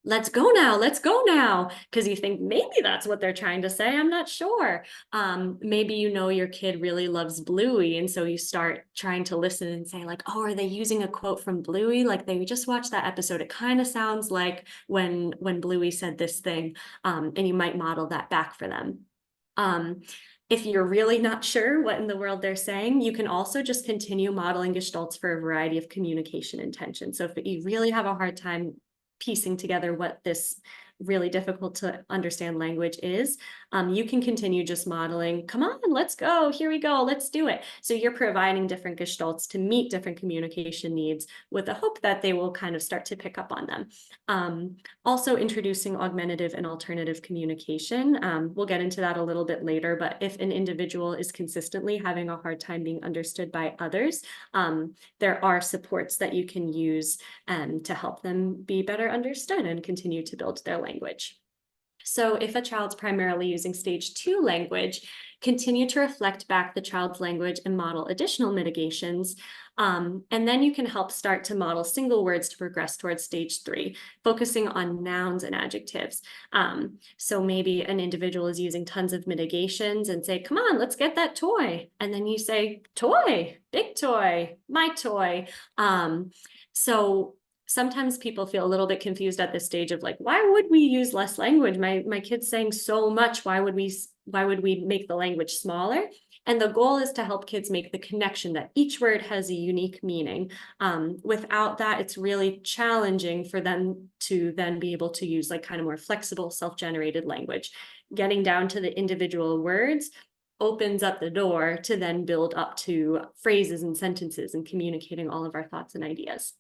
let's go now, because you think maybe that's what they're trying to say. I'm not sure. Maybe your kid really loves Bluey, and so you start trying to listen and say like, oh, are they using a quote from Bluey? Like they just watched that episode. It kind of sounds like when Bluey said this thing, and you might model that back for them. If you're really not sure what in the world they're saying, you can also just continue modeling gestalts for a variety of communication intentions. So if you really have a hard time piecing together what this really difficult to understand language is, you can continue just modeling, come on, let's go, here we go, let's do it. So you're providing different gestalts to meet different communication needs with the hope that they will kind of start to pick up on them. Also introducing augmentative and alternative communication. We'll get into that a little bit later, but if an individual is consistently having a hard time being understood by others, there are supports that you can use to help them be better understood and continue to build their language. So if a child's primarily using stage 2 language, continue to reflect back the child's language and model additional mitigations. And then you can help start to model single words to progress towards stage 3, focusing on nouns and adjectives. So maybe an individual is using tons of mitigations and say, come on, let's get that toy. And then you say, toy, big toy, my toy. So sometimes people feel a little bit confused at this stage of like, why would we use less language? My kid's saying so much. Why would we make the language smaller? And the goal is to help kids make the connection that each word has a unique meaning. Without that, it's really challenging for them to then be able to use like kind of more flexible, self-generated language. Getting down to the individual words opens up the door to then build up to phrases and sentences and communicating all of our thoughts and ideas.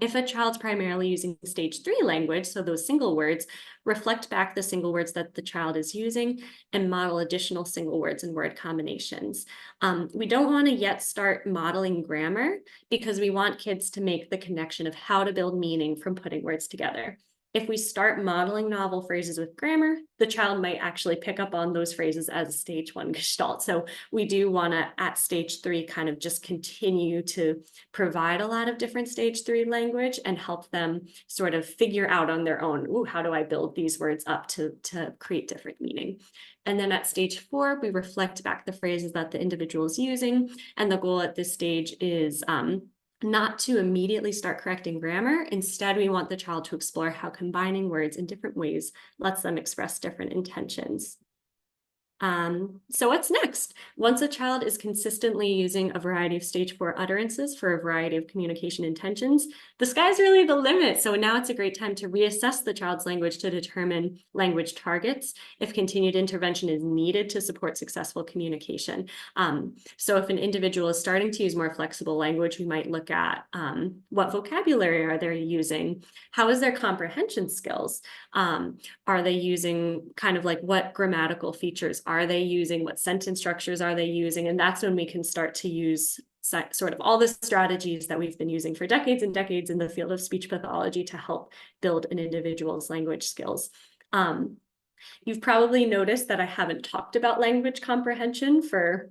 If a child's primarily using stage 3 language, so those single words, reflect back the single words that the child is using and model additional single words and word combinations. We don't want to yet start modeling grammar because we want kids to make the connection of how to build meaning from putting words together. If we start modeling novel phrases with grammar, the child might actually pick up on those phrases as a stage 1 gestalt. So we do want to, at stage 3, kind of just continue to provide a lot of different stage 3 language and help them sort of figure out on their own, ooh, how do I build these words up to create different meaning? And then at stage 4, we reflect back the phrases that the individual is using. And the goal at this stage is not to immediately start correcting grammar. Instead, we want the child to explore how combining words in different ways lets them express different intentions. So what's next? Once a child is consistently using a variety of stage 4 utterances for a variety of communication intentions, the sky's really the limit. So now it's a great time to reassess the child's language to determine language targets if continued intervention is needed to support successful communication. So if an individual is starting to use more flexible language, we might look at what vocabulary are they using? How is their comprehension skills? Are they using kind of like what grammatical features are they using? What sentence structures are they using? And that's when we can start to use sort of all the strategies that we've been using for decades and decades in the field of speech pathology to help build an individual's language skills. You've probably noticed that I haven't talked about language comprehension for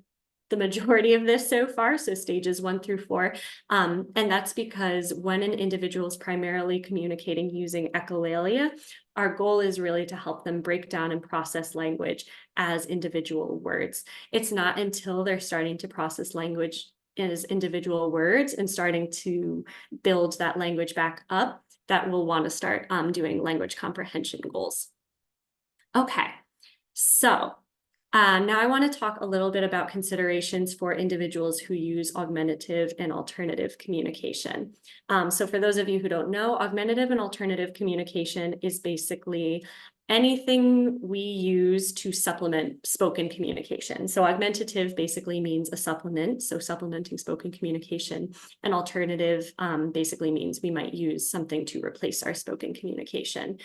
the majority of this so far, so stages 1 through 4. And that's because when an individual is primarily communicating using echolalia, our goal is really to help them break down and process language as individual words. It's not until they're starting to process language as individual words and starting to build that language back up that we'll want to start doing language comprehension goals. Okay, so now I want to talk a little bit about considerations for individuals who use augmentative and alternative communication. So for those of you who don't know, augmentative and alternative communication is basically anything we use to supplement spoken communication. So augmentative basically means a supplement, so supplementing spoken communication, and alternative basically means we might use something to replace our spoken communication.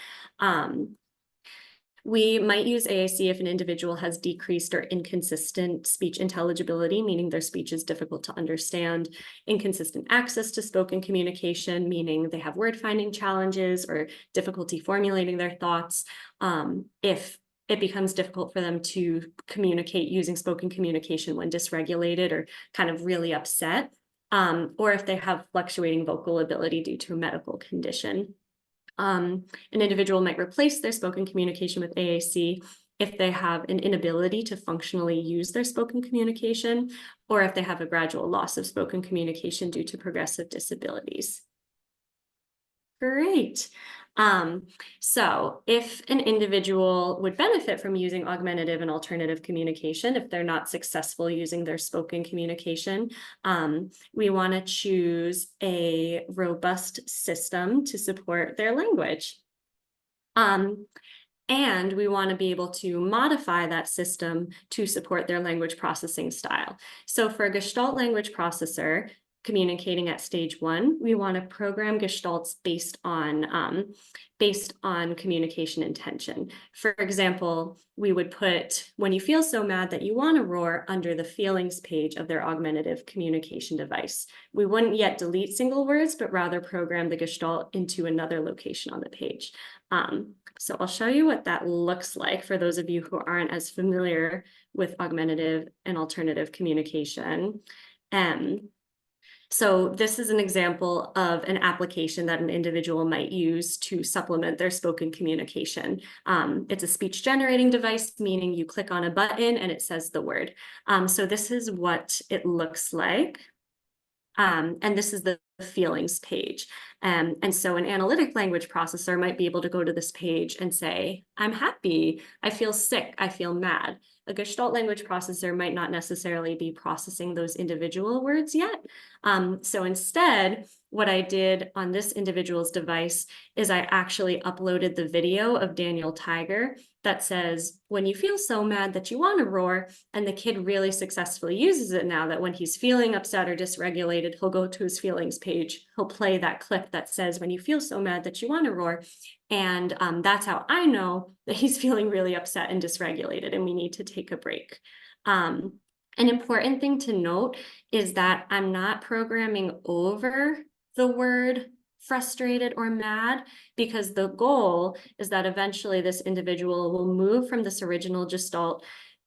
We might use AAC if an individual has decreased or inconsistent speech intelligibility, meaning their speech is difficult to understand, inconsistent access to spoken communication, meaning they have word finding challenges or difficulty formulating their thoughts. If it becomes difficult for them to communicate using spoken communication when dysregulated or kind of really upset, or if they have fluctuating vocal ability due to a medical condition. An individual might replace their spoken communication with AAC if they have an inability to functionally use their spoken communication, or if they have a gradual loss of spoken communication due to progressive disabilities. Great. So if an individual would benefit from using augmentative and alternative communication, if they're not successful using their spoken communication, we want to choose a robust system to support their language. And we want to be able to modify that system to support their language processing style. So for a Gestalt language processor, communicating at stage 1, we want to program gestalts based on communication intention. For example, we would put, when you feel so mad that you want to roar, under the feelings page of their augmentative communication device. We wouldn't yet delete single words, but rather program the gestalt into another location on the page. So I'll show you what that looks like for those of you who aren't as familiar with augmentative and alternative communication. So this is an example of an application that an individual might use to supplement their spoken communication. It's a speech generating device, meaning you click on a button and it says the word. So this is what it looks like. And this is the feelings page. And so an analytic language processor might be able to go to this page and say, I'm happy, I feel sick, I feel mad. A Gestalt language processor might not necessarily be processing those individual words yet. So instead, what I did on this individual's device is I actually uploaded the video of Daniel Tiger that says, when you feel so mad that you want to roar, and the kid really successfully uses it now that when he's feeling upset or dysregulated, he'll go to his feelings page, he'll play that clip that says, when you feel so mad that you want to roar. And that's how I know that he's feeling really upset and dysregulated and we need to take a break. An important thing to note is that I'm not programming over the word frustrated or mad, because the goal is that eventually this individual will move from this original Gestalt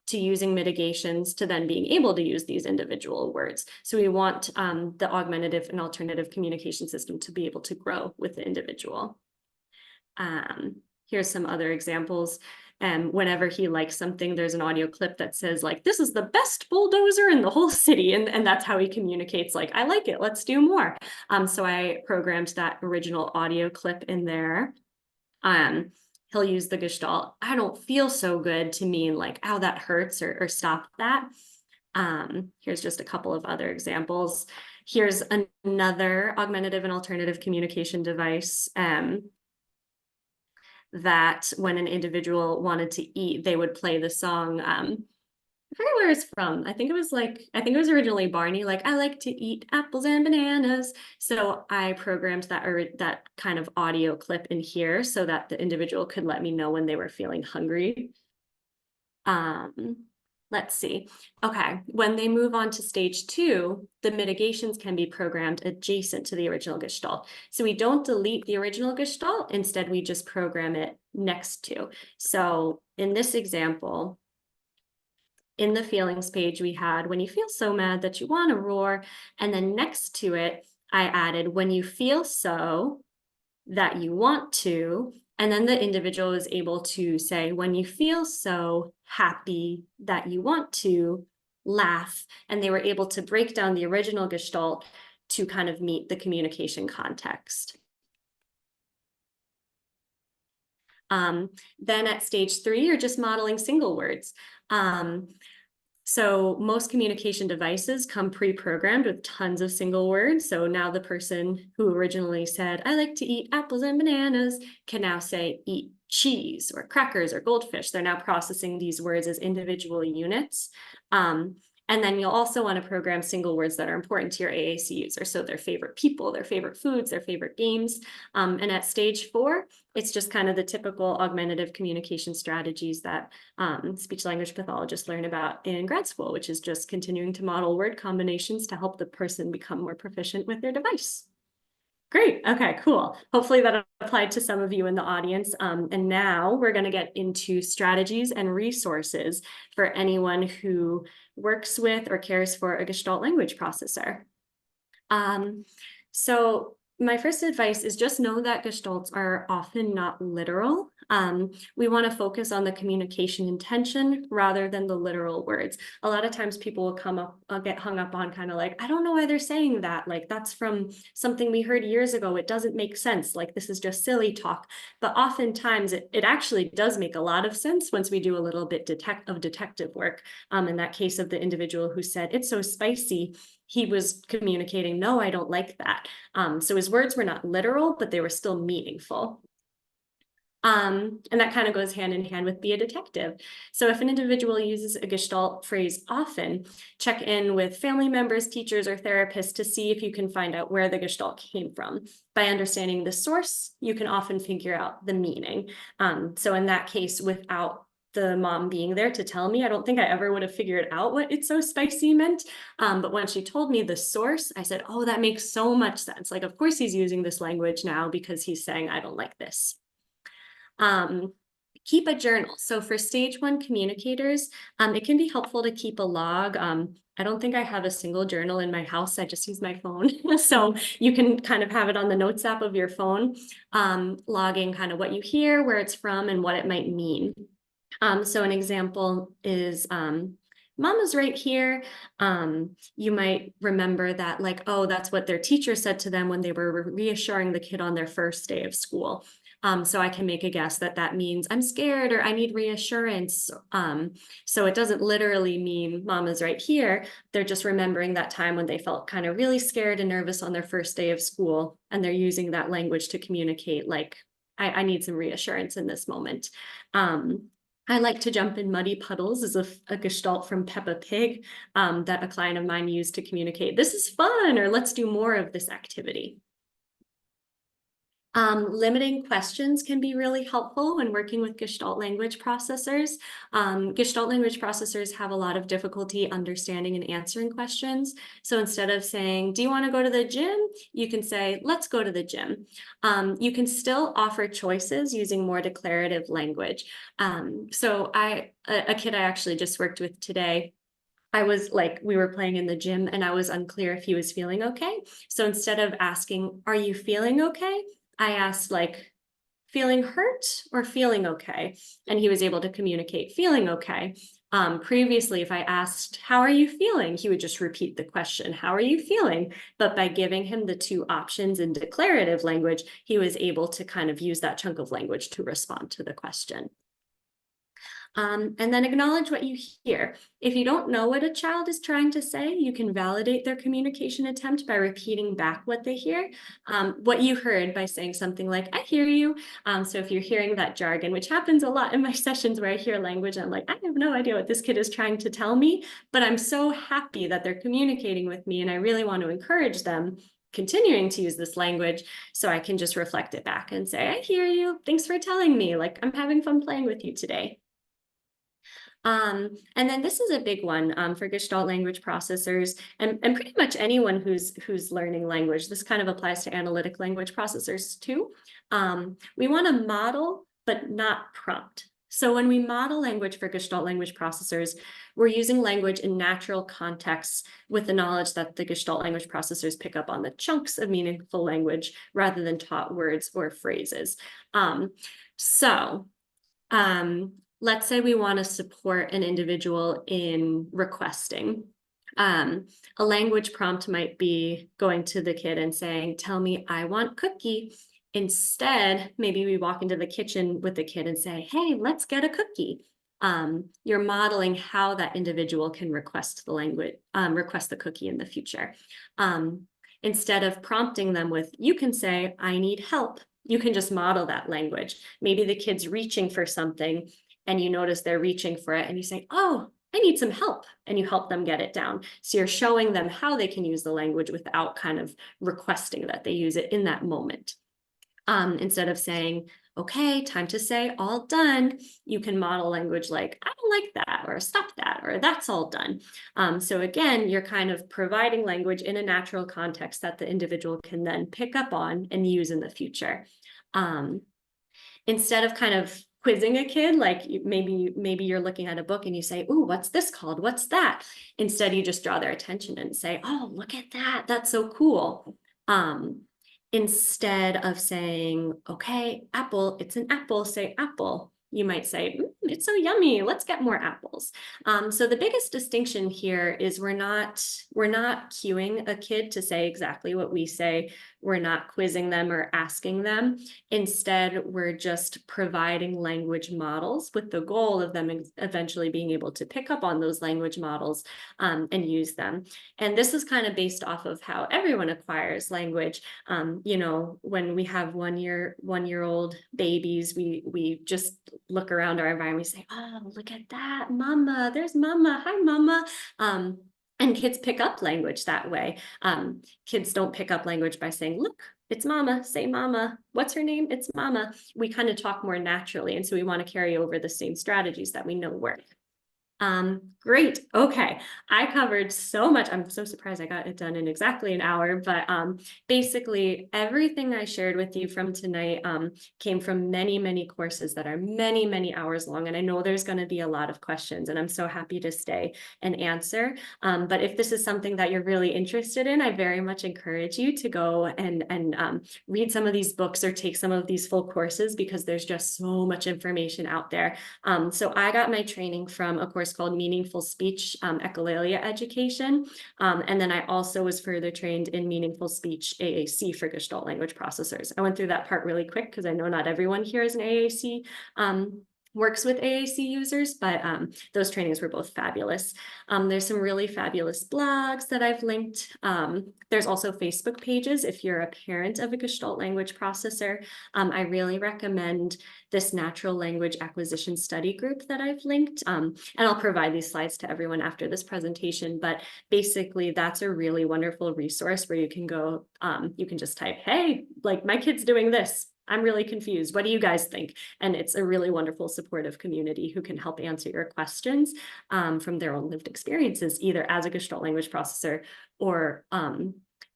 to using mitigations to then being able to use these individual words. So we want the augmentative and alternative communication system to be able to grow with the individual. Here's some other examples. Whenever he likes something, there's an audio clip that says like, this is the best bulldozer in the whole city. And that's how he communicates like, I like it, let's do more. So I programmed that original audio clip in there. He'll use the Gestalt, I don't feel so good, to mean like, ow, that hurts, or stop that. Here's just a couple of other examples. Here's another augmentative and alternative communication device. That when an individual wanted to eat, they would play the song. I forget where it's from. I think it was originally Barney, like, I like to eat apples and bananas. So I programmed that kind of audio clip in here so that the individual could let me know when they were feeling hungry. Let's see. Okay, when they move on to stage 2, the mitigations can be programmed adjacent to the original Gestalt. So we don't delete the original Gestalt, instead we just program it next to. So in this example, in the feelings page, we had, when you feel so mad that you want to roar, and then next to it, I added, when you feel so that you want to, and then the individual is able to say, when you feel so happy that you want to laugh, and they were able to break down the original Gestalt to kind of meet the communication context. Then at stage 3, you're just modeling single words. So most communication devices come pre-programmed with tons of single words. So now the person who originally said, I like to eat apples and bananas, can now say eat cheese or crackers or goldfish. They're now processing these words as individual units. And then you'll also want to program single words that are important to your AAC user. So their favorite people, their favorite foods, their favorite games. And at stage 4, it's just kind of the typical augmentative communication strategies that speech language pathologists learn about in grad school, which is just continuing to model word combinations to help the person become more proficient with their device. Great. Okay, cool. Hopefully that applied to some of you in the audience. And now we're going to get into strategies and resources for anyone who works with or cares for a Gestalt language processor. So my first advice is just know that Gestalts are often not literal. We want to focus on the communication intention rather than the literal words. A lot of times people will get hung up on kind of like, I don't know why they're saying that. Like, that's from something we heard years ago. It doesn't make sense. Like, this is just silly talk. But oftentimes it actually does make a lot of sense once we do a little bit of detective work. In that case of the individual who said, it's so spicy, he was communicating, no, I don't like that. So his words were not literal, but they were still meaningful. And that kind of goes hand in hand with be a detective. So if an individual uses a Gestalt phrase often, check in with family members, teachers, or therapists to see if you can find out where the Gestalt came from. By understanding the source, you can often figure out the meaning. So in that case, without the mom being there to tell me, I don't think I ever would have figured out what it's so spicy meant. But when she told me the source, I said, oh, that makes so much sense. Like, of course he's using this language now because he's saying, I don't like this. Keep a journal. So for stage 1 communicators, it can be helpful to keep a log. I don't think I have a single journal in my house. I just use my phone. So you can kind of have it on the notes app of your phone, logging kind of what you hear, where it's from, and what it might mean. So an example is, Mama's right here. You might remember that, like, oh, that's what their teacher said to them when they were reassuring the kid on their first day of school. So I can make a guess that that means I'm scared or I need reassurance. So it doesn't literally mean Mama's right here. They're just remembering that time when they felt kind of really scared and nervous on their first day of school. And they're using that language to communicate, like, I need some reassurance in this moment. I like to jump in muddy puddles is a gestalt from Peppa Pig that a client of mine used to communicate, this is fun, or let's do more of this activity. Limiting questions can be really helpful when working with Gestalt language processors. Gestalt language processors have a lot of difficulty understanding and answering questions. So instead of saying, do you want to go to the gym? You can say, let's go to the gym. You can still offer choices using more declarative language. So a kid I actually just worked with today, I was like, we were playing in the gym and I was unclear if he was feeling okay. So instead of asking, are you feeling okay? I asked, like, feeling hurt or feeling okay? And he was able to communicate feeling okay. Previously, if I asked, how are you feeling? He would just repeat the question, how are you feeling? But by giving him the 2 options in declarative language, he was able to kind of use that chunk of language to respond to the question. And then acknowledge what you hear. If you don't know what a child is trying to say, you can validate their communication attempt by repeating back what they hear, what you heard, by saying something like, I hear you. So if you're hearing that jargon, which happens a lot in my sessions where I hear language, I'm like, I have no idea what this kid is trying to tell me, but I'm so happy that they're communicating with me and I really want to encourage them continuing to use this language, so I can just reflect it back and say, I hear you. Thanks for telling me. Like, I'm having fun playing with you today. And then this is a big one for Gestalt language processors and pretty much anyone who's learning language. This kind of applies to analytic language processors too. We want to model, but not prompt. So when we model language for Gestalt language processors, we're using language in natural contexts with the knowledge that the Gestalt language processors pick up on the chunks of meaningful language rather than taught words or phrases. Let's say we want to support an individual in requesting. A language prompt might be going to the kid and saying, tell me I want cookie. Instead, maybe we walk into the kitchen with the kid and say, hey, let's get a cookie. You're modeling how that individual can request the language, request the cookie in the future. Instead of prompting them with, you can say, I need help. You can just model that language. Maybe the kid's reaching for something and you notice they're reaching for it and you say, oh, I need some help, and you help them get it down. So you're showing them how they can use the language without kind of requesting that they use it in that moment. Instead of saying, okay, time to say all done, you can model language like, I don't like that, or stop that, or that's all done. So again, you're kind of providing language in a natural context that the individual can then pick up on and use in the future. Instead of kind of quizzing a kid, like maybe you're looking at a book and you say, ooh, what's this called? What's that? Instead, you just draw their attention and say, oh, look at that. That's so cool. Instead of saying, okay, apple, it's an apple, say apple. You might say, it's so yummy, let's get more apples. So the biggest distinction here is we're not cueing a kid to say exactly what we say. We're not quizzing them or asking them. Instead, we're just providing language models with the goal of them eventually being able to pick up on those language models and use them. And this is kind of based off of how everyone acquires language. You know, when we have one-year-old babies, we just look around our environment, we say, oh, look at that, mama, there's mama, hi mama. And kids pick up language that way. Kids don't pick up language by saying, look, it's mama, say mama, what's her name? It's mama. We kind of talk more naturally. And so we want to carry over the same strategies that we know work. Great. Okay. I covered so much. I'm so surprised I got it done in exactly an hour, but basically everything I shared with you from tonight came from many courses that are many hours long. And I know there's going to be a lot of questions, and I'm so happy to stay and answer. But if this is something that you're really interested in, I very much encourage you to go and read some of these books or take some of these full courses, because there's just so much information out there. So I got my training from a course called Meaningful Speech Echolalia Education. And then I also was further trained in Meaningful Speech AAC for Gestalt Language Processors. I went through that part really quick because I know not everyone here is an AAC works with AAC users, but those trainings were both fabulous. There's some really fabulous blogs that I've linked. There's also Facebook pages if you're a parent of a Gestalt language processor. I really recommend this natural language acquisition study group that I've linked. And I'll provide these slides to everyone after this presentation, but basically that's a really wonderful resource where you can go, you can just type, hey, like my kid's doing this. I'm really confused. What do you guys think? And it's a really wonderful supportive community who can help answer your questions from their own lived experiences, either as a Gestalt language processor or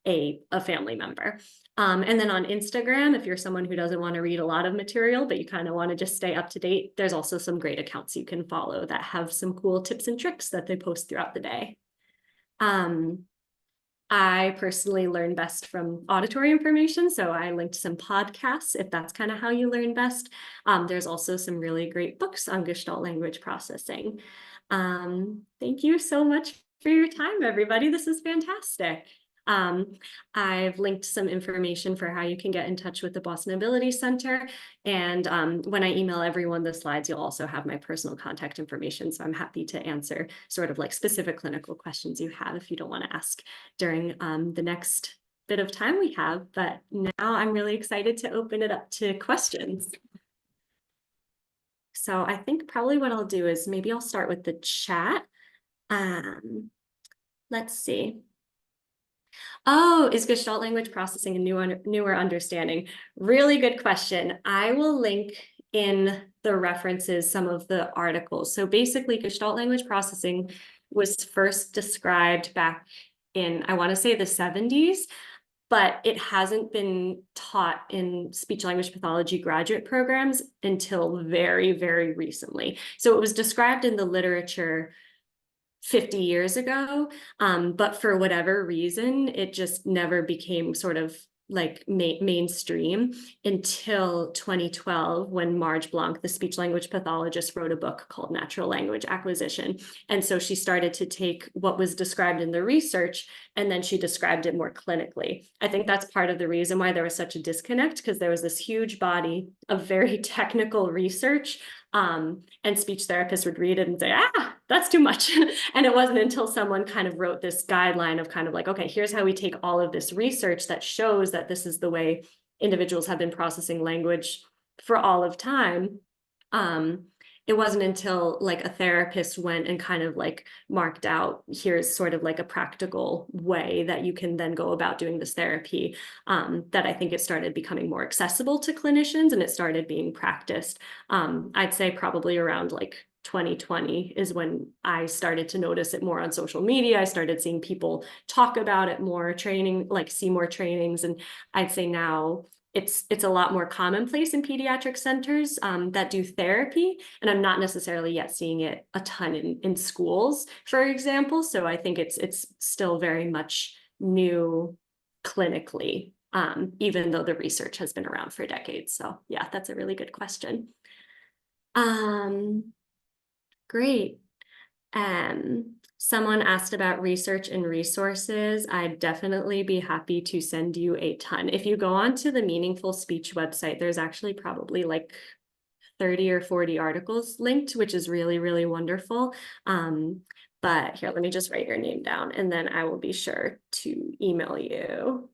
a family member. And then on Instagram, if you're someone who doesn't want to read a lot of material, but you kind of want to just stay up to date, there's also some great accounts you can follow that have some cool tips and tricks that they post throughout the day. I personally learn best from auditory information, so I linked some podcasts if that's kind of how you learn best. There's also some really great books on Gestalt language processing. Thank you so much for your time, everybody. This is fantastic. I've linked some information for how you can get in touch with the Boston Ability Center. And when I email everyone the slides, you'll also have my personal contact information. So I'm happy to answer sort of like specific clinical questions you have if you don't want to ask during the next bit of time we have. But now I'm really excited to open it up to questions. So I think probably what I'll do is maybe I'll start with the chat. Let's see. Oh, is Gestalt language processing a newer understanding? Really good question. I will link in the references some of the articles. So basically, Gestalt language processing was first described back in, I want to say the 70s, but it hasn't been taught in speech language pathology graduate programs until very recently. So it was described in the literature 50 years ago, but for whatever reason, it just never became sort of like mainstream until 2012, when Marge Blanc, the speech language pathologist, wrote a book called Natural Language Acquisition. And so she started to take what was described in the research, and then she described it more clinically. I think that's part of the reason why there was such a disconnect, because there was this huge body of very technical research, and speech therapists would read it and say, that's too much. And it wasn't until someone kind of wrote this guideline of kind of like, okay, here's how we take all of this research that shows that this is the way individuals have been processing language for all of time. It wasn't until like a therapist went and kind of like marked out, here's sort of like a practical way that you can then go about doing this therapy, that I think it started becoming more accessible to clinicians and it started being practiced. I'd say probably around like 2020 is when I started to notice it more on social media. I started seeing people talk about it more, training, like see more trainings. And I'd say now it's a lot more commonplace in pediatric centers that do therapy. And I'm not necessarily yet seeing it a ton in schools, for example. So I think it's still very much new clinically, even though the research has been around for decades. So yeah, that's a really good question. Great. Someone asked about research and resources. I'd definitely be happy to send you a ton. If you go onto the Meaningful Speech website, there's actually probably like 30 or 40 articles linked, which is really wonderful. But here, let me just write your name down and then I will be sure to email you,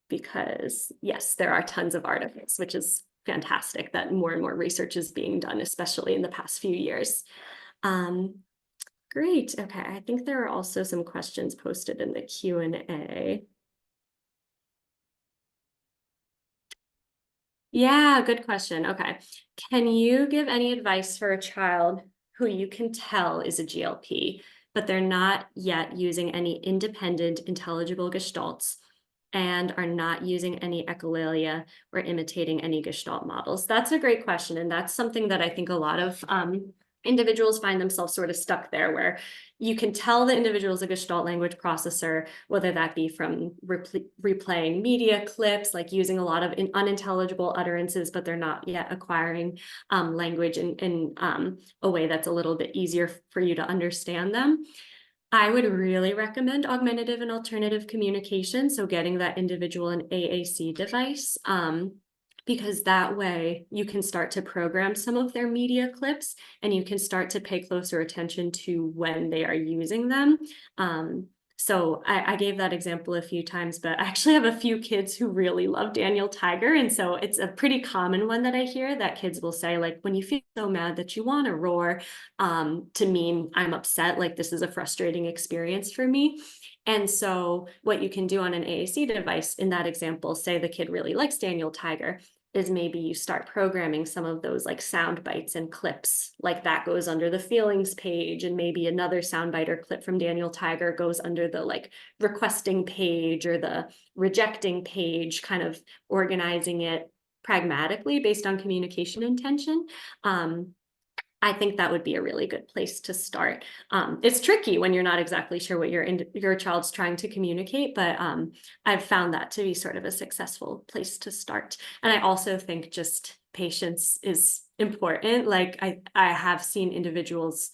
because yes, there are tons of articles, which is fantastic that more and more research is being done, especially in the past few years. Great. Okay. I think there are also some questions posted in the Q&A. Yeah, good question. Okay. Can you give any advice for a child who you can tell is a GLP, but they're not yet using any independent intelligible gestalts and are not using any echolalia or imitating any gestalt models? That's a great question. And that's something that I think a lot of individuals find themselves sort of stuck there, where you can tell the individual is a Gestalt language processor, whether that be from replaying media clips, like using a lot of unintelligible utterances, but they're not yet acquiring language in a way that's a little bit easier for you to understand them. I would really recommend augmentative and alternative communication. So getting that individual an AAC device, because that way you can start to program some of their media clips and you can start to pay closer attention to when they are using them. So I gave that example a few times, but I actually have a few kids who really love Daniel Tiger. And so it's a pretty common one that I hear, that kids will say, like, when you feel so mad that you want to roar, to mean I'm upset, like this is a frustrating experience for me. And so what you can do on an AAC device in that example, say the kid really likes Daniel Tiger, is maybe you start programming some of those like sound bites and clips, like that goes under the feelings page, and maybe another sound bite or clip from Daniel Tiger goes under the like requesting page or the rejecting page, kind of organizing it pragmatically based on communication intention. I think that would be a really good place to start. It's tricky when you're not exactly sure what your child's trying to communicate, but I've found that to be sort of a successful place to start. And I also think just patience is important. Like I have seen individuals,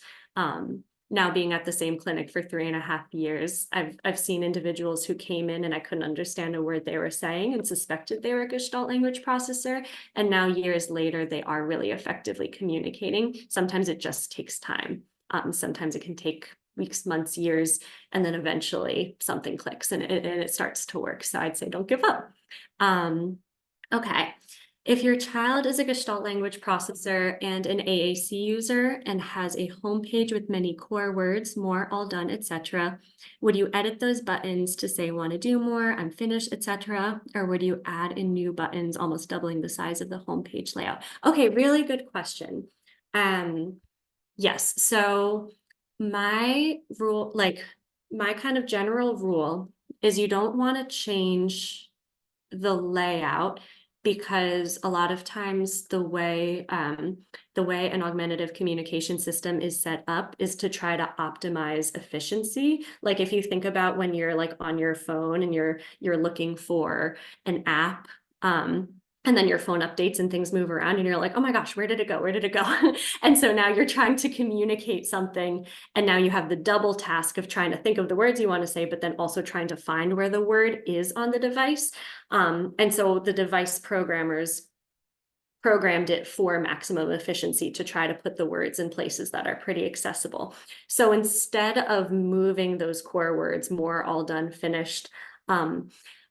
now being at the same clinic for 3.5 years, I've seen individuals who came in and I couldn't understand a word they were saying and suspected they were a Gestalt language processor. And now years later, they are really effectively communicating. Sometimes it just takes time. Sometimes it can take weeks, months, years, and then eventually something clicks and it starts to work. So I'd say don't give up. Okay. If your child is a Gestalt language processor and an AAC user and has a homepage with many core words, more, all done, etc., would you edit those buttons to say want to do more, I'm finished, etc., or would you add in new buttons, almost doubling the size of the homepage layout? Okay, really good question. Yes, so my rule, like my kind of general rule, is you don't want to change the layout, because a lot of times the way an augmentative communication system is set up is to try to optimize efficiency. Like if you think about when you're like on your phone and you're looking for an app, and then your phone updates and things move around and you're like, oh my gosh, where did it go? Where did it go? And so now you're trying to communicate something, and now you have the double task of trying to think of the words you want to say, but then also trying to find where the word is on the device. And so the device programmers programmed it for maximum efficiency to try to put the words in places that are pretty accessible. So instead of moving those core words, more, all done, finished,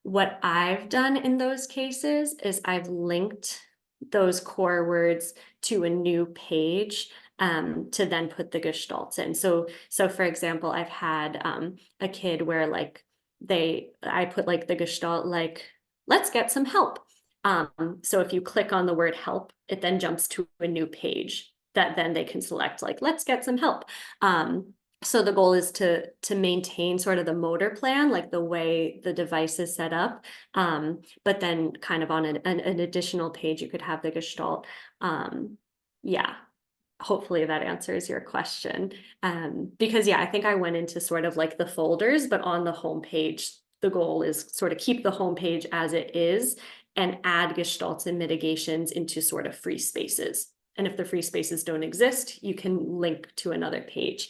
what I've done in those cases is I've linked those core words to a new page to then put the gestalts in. So for example, I've had a kid where like I put like the gestalt, like, let's get some help. So if you click on the word help, it then jumps to a new page that then they can select, like, let's get some help. So the goal is to maintain sort of the motor plan, like the way the device is set up. But then kind of on an additional page, you could have the gestalt. Yeah, hopefully that answers your question. Because yeah, I think I went into sort of like the folders, but on the home page, the goal is sort of keep the home page as it is and add gestalts and mitigations into sort of free spaces. And if the free spaces don't exist, you can link to another page.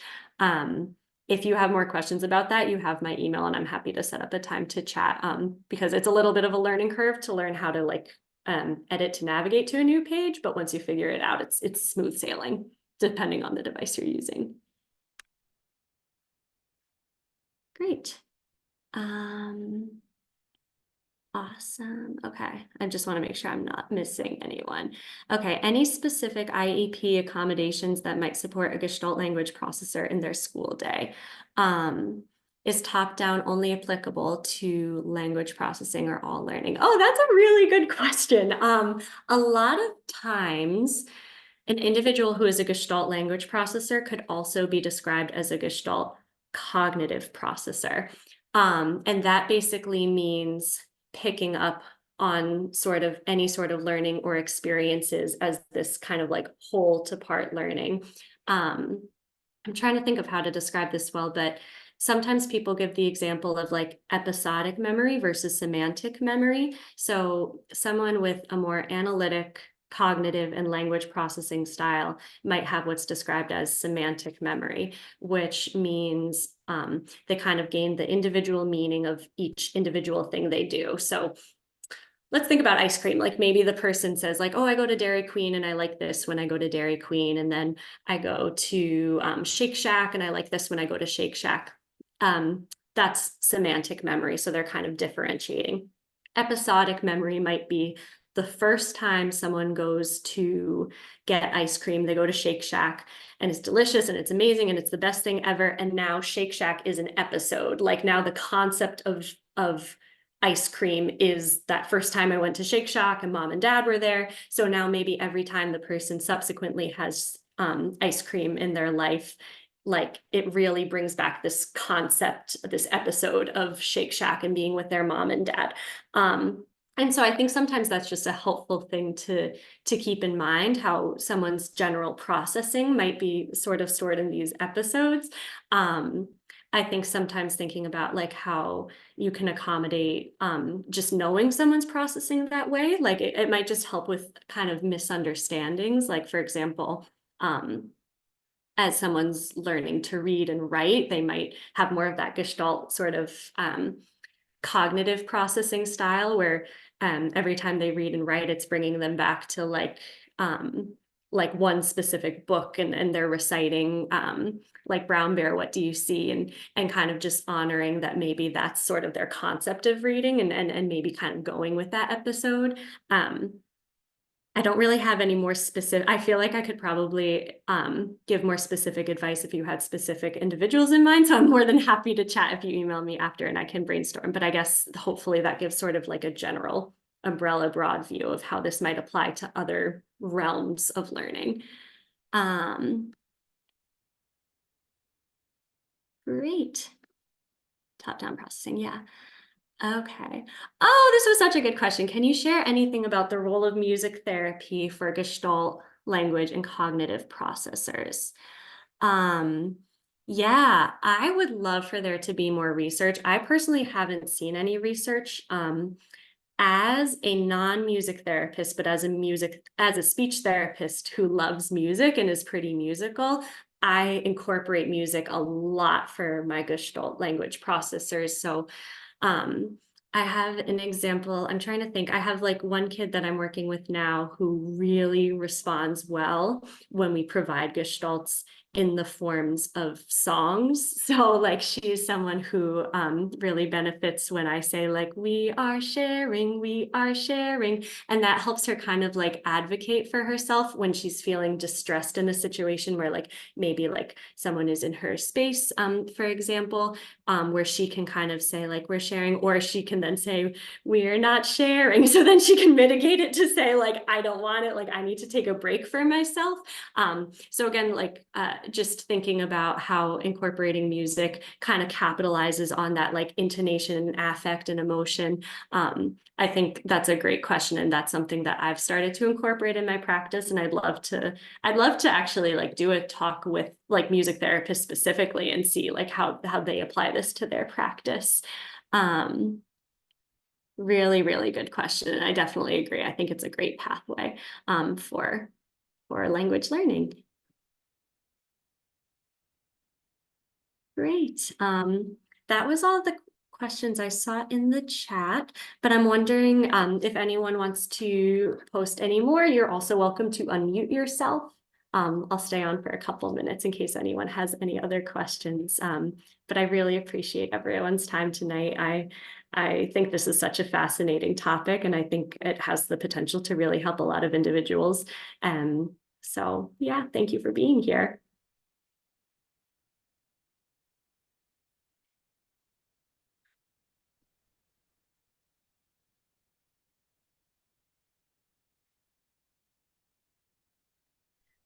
If you have more questions about that, you have my email and I'm happy to set up a time to chat, because it's a little bit of a learning curve to learn how to like edit to navigate to a new page. But once you figure it out, it's smooth sailing, depending on the device you're using. Great. Awesome. Okay. I just want to make sure I'm not missing anyone. Okay. Any specific IEP accommodations that might support a Gestalt language processor in their school day? Is top-down only applicable to language processing or all learning? Oh, that's a really good question. A lot of times, An individual who is a Gestalt language processor could also be described as a Gestalt cognitive processor. And that basically means picking up on sort of any sort of learning or experiences as this kind of like whole to part learning. I'm trying to think of how to describe this well, but sometimes people give the example of like episodic memory versus semantic memory. So someone with a more analytic, cognitive, and language processing style might have what's described as semantic memory, which means they kind of gain the individual meaning of each individual thing they do. So let's think about ice cream. Like maybe the person says like, oh, I go to Dairy Queen and I like this when I go to Dairy Queen. And then I go to Shake Shack and I like this when I go to Shake Shack. That's semantic memory. So they're kind of differentiating. Episodic memory might be the first time someone goes to get ice cream, they go to Shake Shack and it's delicious and it's amazing and it's the best thing ever. And now Shake Shack is an episode. Like now the concept of ice cream is that first time I went to Shake Shack and mom and dad were there. So now maybe every time the person subsequently has ice cream in their life, like it really brings back this concept, this episode of Shake Shack and being with their mom and dad. And so I think sometimes that's just a helpful thing to keep in mind, how someone's general processing might be sort of stored in these episodes. I think sometimes thinking about like how you can accommodate just knowing someone's processing that way, like it might just help with kind of misunderstandings. Like, for example, as someone's learning to read and write, they might have more of that Gestalt sort of cognitive processing style where every time they read and write, it's bringing them back to like one specific book and they're reciting like Brown Bear, what do you see? And kind of just honoring that maybe that's sort of their concept of reading and maybe kind of going with that episode. I don't really have any more specific. I feel like I could probably give more specific advice if you had specific individuals in mind. So I'm more than happy to chat if you email me after and I can brainstorm. But I guess hopefully that gives sort of like a general umbrella broad view of how this might apply to other realms of learning. Great. Top-down processing, yeah. Okay. Oh, this was such a good question. Can you share anything about the role of music therapy for Gestalt language and cognitive processors? Yeah, I would love for there to be more research. I personally haven't seen any research. As a non-music therapist, but as a speech therapist who loves music and is pretty musical, I incorporate music a lot for my Gestalt language processors. So I have an example. I'm trying to think. I have like one kid that I'm working with now who really responds well when we provide gestalts in the forms of songs. So like she's someone who really benefits when I say like, we are sharing. And that helps her kind of like advocate for herself when she's feeling distressed in a situation where like maybe like someone is in her space, for example, where she can kind of say like, we're sharing, or she can then say, we're not sharing. So then she can mitigate it to say like, I don't want it. Like I need to take a break for myself. So again, like just thinking about how incorporating music kind of capitalizes on that like intonation, affect, and emotion. I think that's a great question. And that's something that I've started to incorporate in my practice. And I'd love to actually like do a talk with like music therapists specifically and see like how they apply this to their practice. Really, really good question. And I definitely agree. I think it's a great pathway for language learning. Great. That was all the questions I saw in the chat, but I'm wondering if anyone wants to post any more. You're also welcome to unmute yourself. I'll stay on for a couple minutes in case anyone has any other questions. But I really appreciate everyone's time tonight. I think this is such a fascinating topic, and I think it has the potential to really help a lot of individuals. So yeah, thank you for being here.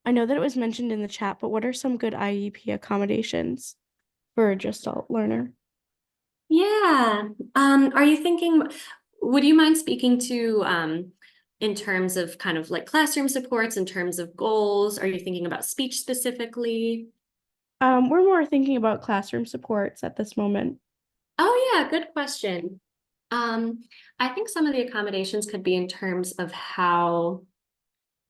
I know that it was mentioned in the chat, but what are some good IEP accommodations for a Gestalt learner? Yeah. Are you thinking, would you mind speaking to in terms of kind of like classroom supports, in terms of goals? Are you thinking about speech specifically? We're more thinking about classroom supports at this moment. Oh yeah, good question. Um, I think some of the accommodations could be in terms of how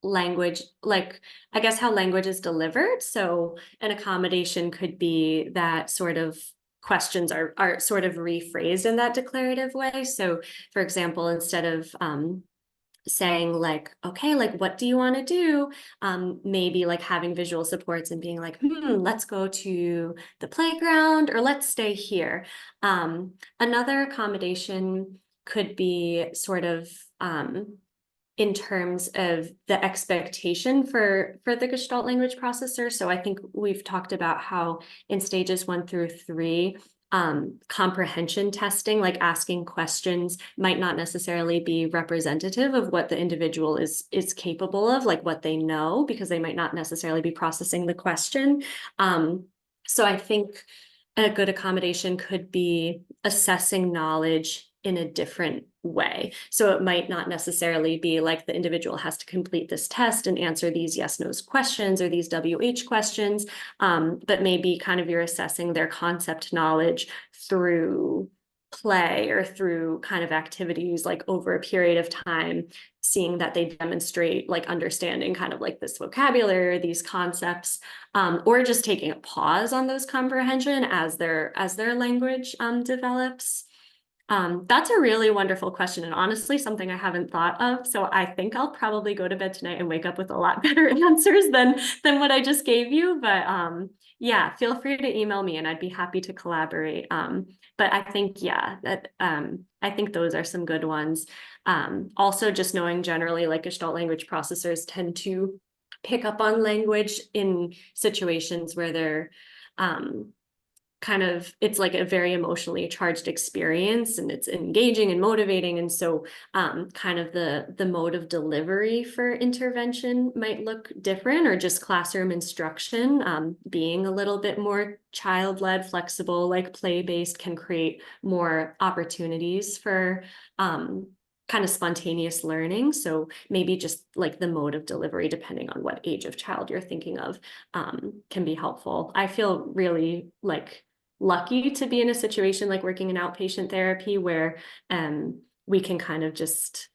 language, like I guess how language is delivered. So an accommodation could be that sort of questions are sort of rephrased in that declarative way. So for example, instead of saying like, okay, like what do you want to do? Maybe like having visual supports and being like, let's go to the playground or let's stay here. Another accommodation could be sort of in terms of the expectation for the Gestalt language processor. So I think we've talked about how in stages 1 through 3, comprehension testing, like asking questions, might not necessarily be representative of what the individual is capable of, like what they know, because they might not necessarily be processing the question. So I think a good accommodation could be assessing knowledge in a different way. So it might not necessarily be like the individual has to complete this test and answer these yes/no questions or these WH questions, but maybe kind of you're assessing their concept knowledge through play or through kind of activities like over a period of time, seeing that they demonstrate like understanding kind of like this vocabulary or these concepts, or just taking a pause on those comprehension as their language develops. That's a really wonderful question, and honestly, something I haven't thought of. So I think I'll probably go to bed tonight and wake up with a lot better answers than what I just gave you. But yeah, feel free to email me, and I'd be happy to collaborate. But I think yeah, that I think those are some good ones. Also, just knowing generally, like Gestalt language processors tend to pick up on language in situations where they're kind of, it's like a very emotionally charged experience and it's engaging and motivating. And so kind of the mode of delivery for intervention might look different, or just classroom instruction being a little bit more child-led, flexible, like play-based, can create more opportunities for kind of spontaneous learning. So maybe just like the mode of delivery, depending on what age of child you're thinking of, can be helpful. I feel really like lucky to be in a situation like working in outpatient therapy where we can kind of just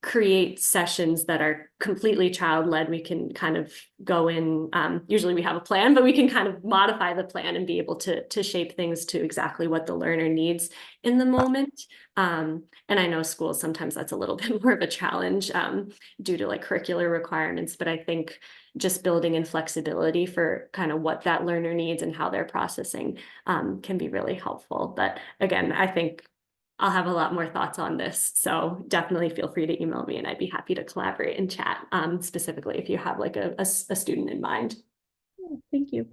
create sessions that are completely child-led. We can kind of go in, usually we have a plan, but we can kind of modify the plan and be able to shape things to exactly what the learner needs in the moment. And I know schools, sometimes that's a little bit more of a challenge due to like curricular requirements, but I think just building in flexibility for kind of what that learner needs and how they're processing can be really helpful. But again, I think I'll have a lot more thoughts on this. So definitely feel free to email me and I'd be happy to collaborate and chat specifically if you have like a student in mind. Thank you.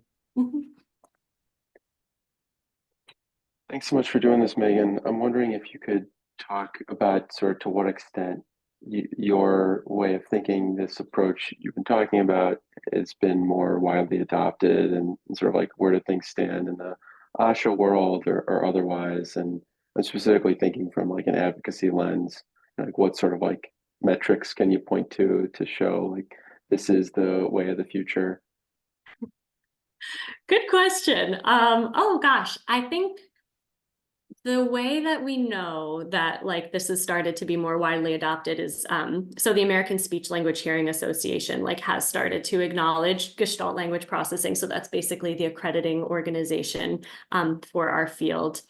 Thanks so much for doing this, Megan. I'm wondering if you could talk about sort of to what extent your way of thinking, this approach you've been talking about, has been more widely adopted, and sort of like where do things stand in the ASHA world or otherwise. And I'm specifically thinking from like an advocacy lens, like what sort of like metrics can you point to show like this is the way of the future? Good question. Oh gosh, I think the way that we know that like this has started to be more widely adopted is so the American Speech Language Hearing Association like has started to acknowledge Gestalt language processing. So that's basically the accrediting organization for our field.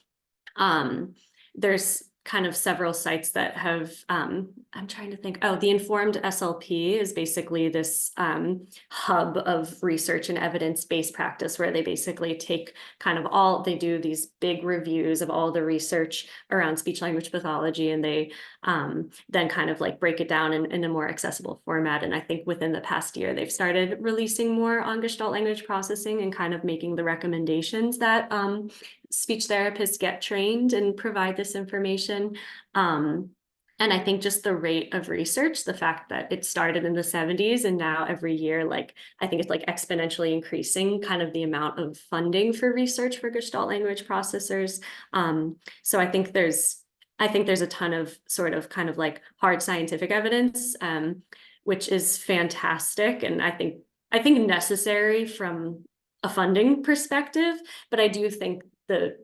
There's kind of several sites that have, I'm trying to think, oh, the Informed SLP is basically this hub of research and evidence-based practice where they basically take kind of all, they do these big reviews of all the research around speech language pathology, and they then kind of like break it down in a more accessible format. And I think within the past year, they've started releasing more on Gestalt language processing and kind of making the recommendations that speech therapists get trained and provide this information. And I think just the rate of research, the fact that it started in the 70s and now every year, like I think it's like exponentially increasing kind of the amount of funding for research for Gestalt language processors. So I think there's a ton of sort of kind of like hard scientific evidence, which is fantastic. And I think necessary from a funding perspective, but I do think the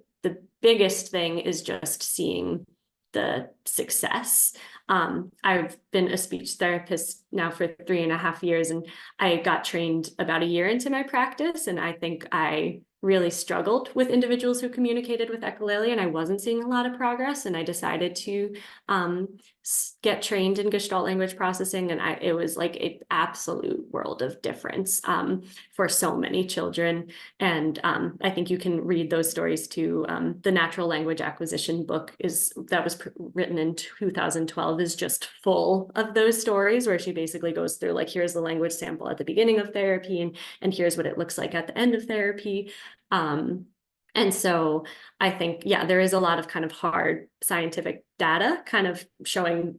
biggest thing is just seeing the success. I've been a speech therapist now for 3.5 years, and I got trained about a year into my practice, and I think I really struggled with individuals who communicated with echolalia, and I wasn't seeing a lot of progress, and I decided to get trained in Gestalt language processing, and it was like an absolute world of difference for so many children. And I think you can read those stories too. The Natural Language Acquisition book that was written in 2012 is just full of those stories, where she basically goes through like, here's the language sample at the beginning of therapy, and here's what it looks like at the end of therapy. And so I think, yeah, there is a lot of kind of hard scientific data kind of showing,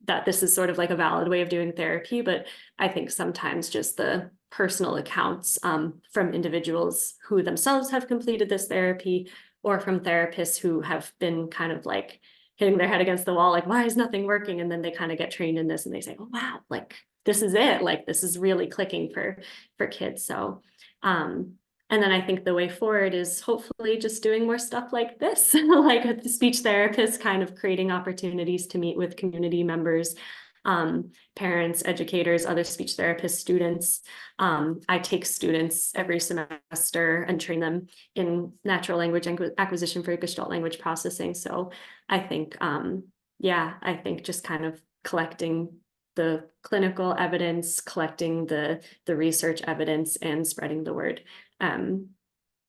that this is sort of like a valid way of doing therapy. But I think sometimes just the personal accounts from individuals who themselves have completed this therapy, or from therapists who have been kind of like hitting their head against the wall, like, why is nothing working? And then they kind of get trained in this and they say, oh, wow, like, this is it. Like, this is really clicking for kids. So, and then I think the way forward is hopefully just doing more stuff like this, like with the speech therapist, kind of creating opportunities to meet with community members, parents, educators, other speech therapists, students. I take students every semester and train them in natural language acquisition for Gestalt language processing. So I think, I think just kind of collecting the clinical evidence, collecting the research evidence, and spreading the word.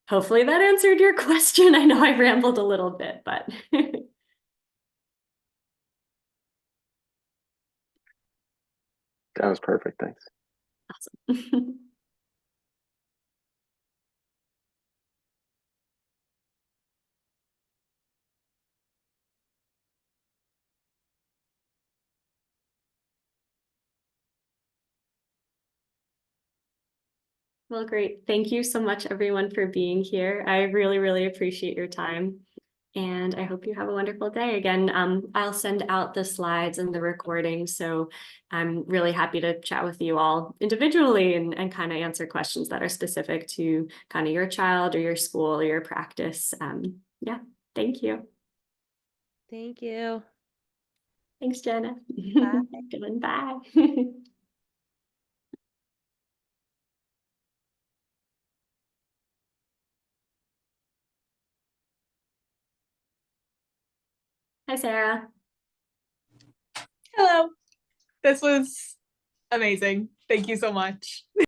Hopefully that answered your question. I know I rambled a little bit, but That was perfect. Thanks. awesome. Well, great. Thank you so much, everyone, for being here. I really, really appreciate your time. And I hope you have a wonderful day. Again, I'll send out the slides and the recording. So I'm really happy to chat with you all individually and kind of answer questions that are specific to kind of your child or your school or your practice. Yeah, thank you. Thank you. Thanks, Jenna. Bye. Goodbye. Hi, Sarah. Hello. This was amazing. Thank you so much.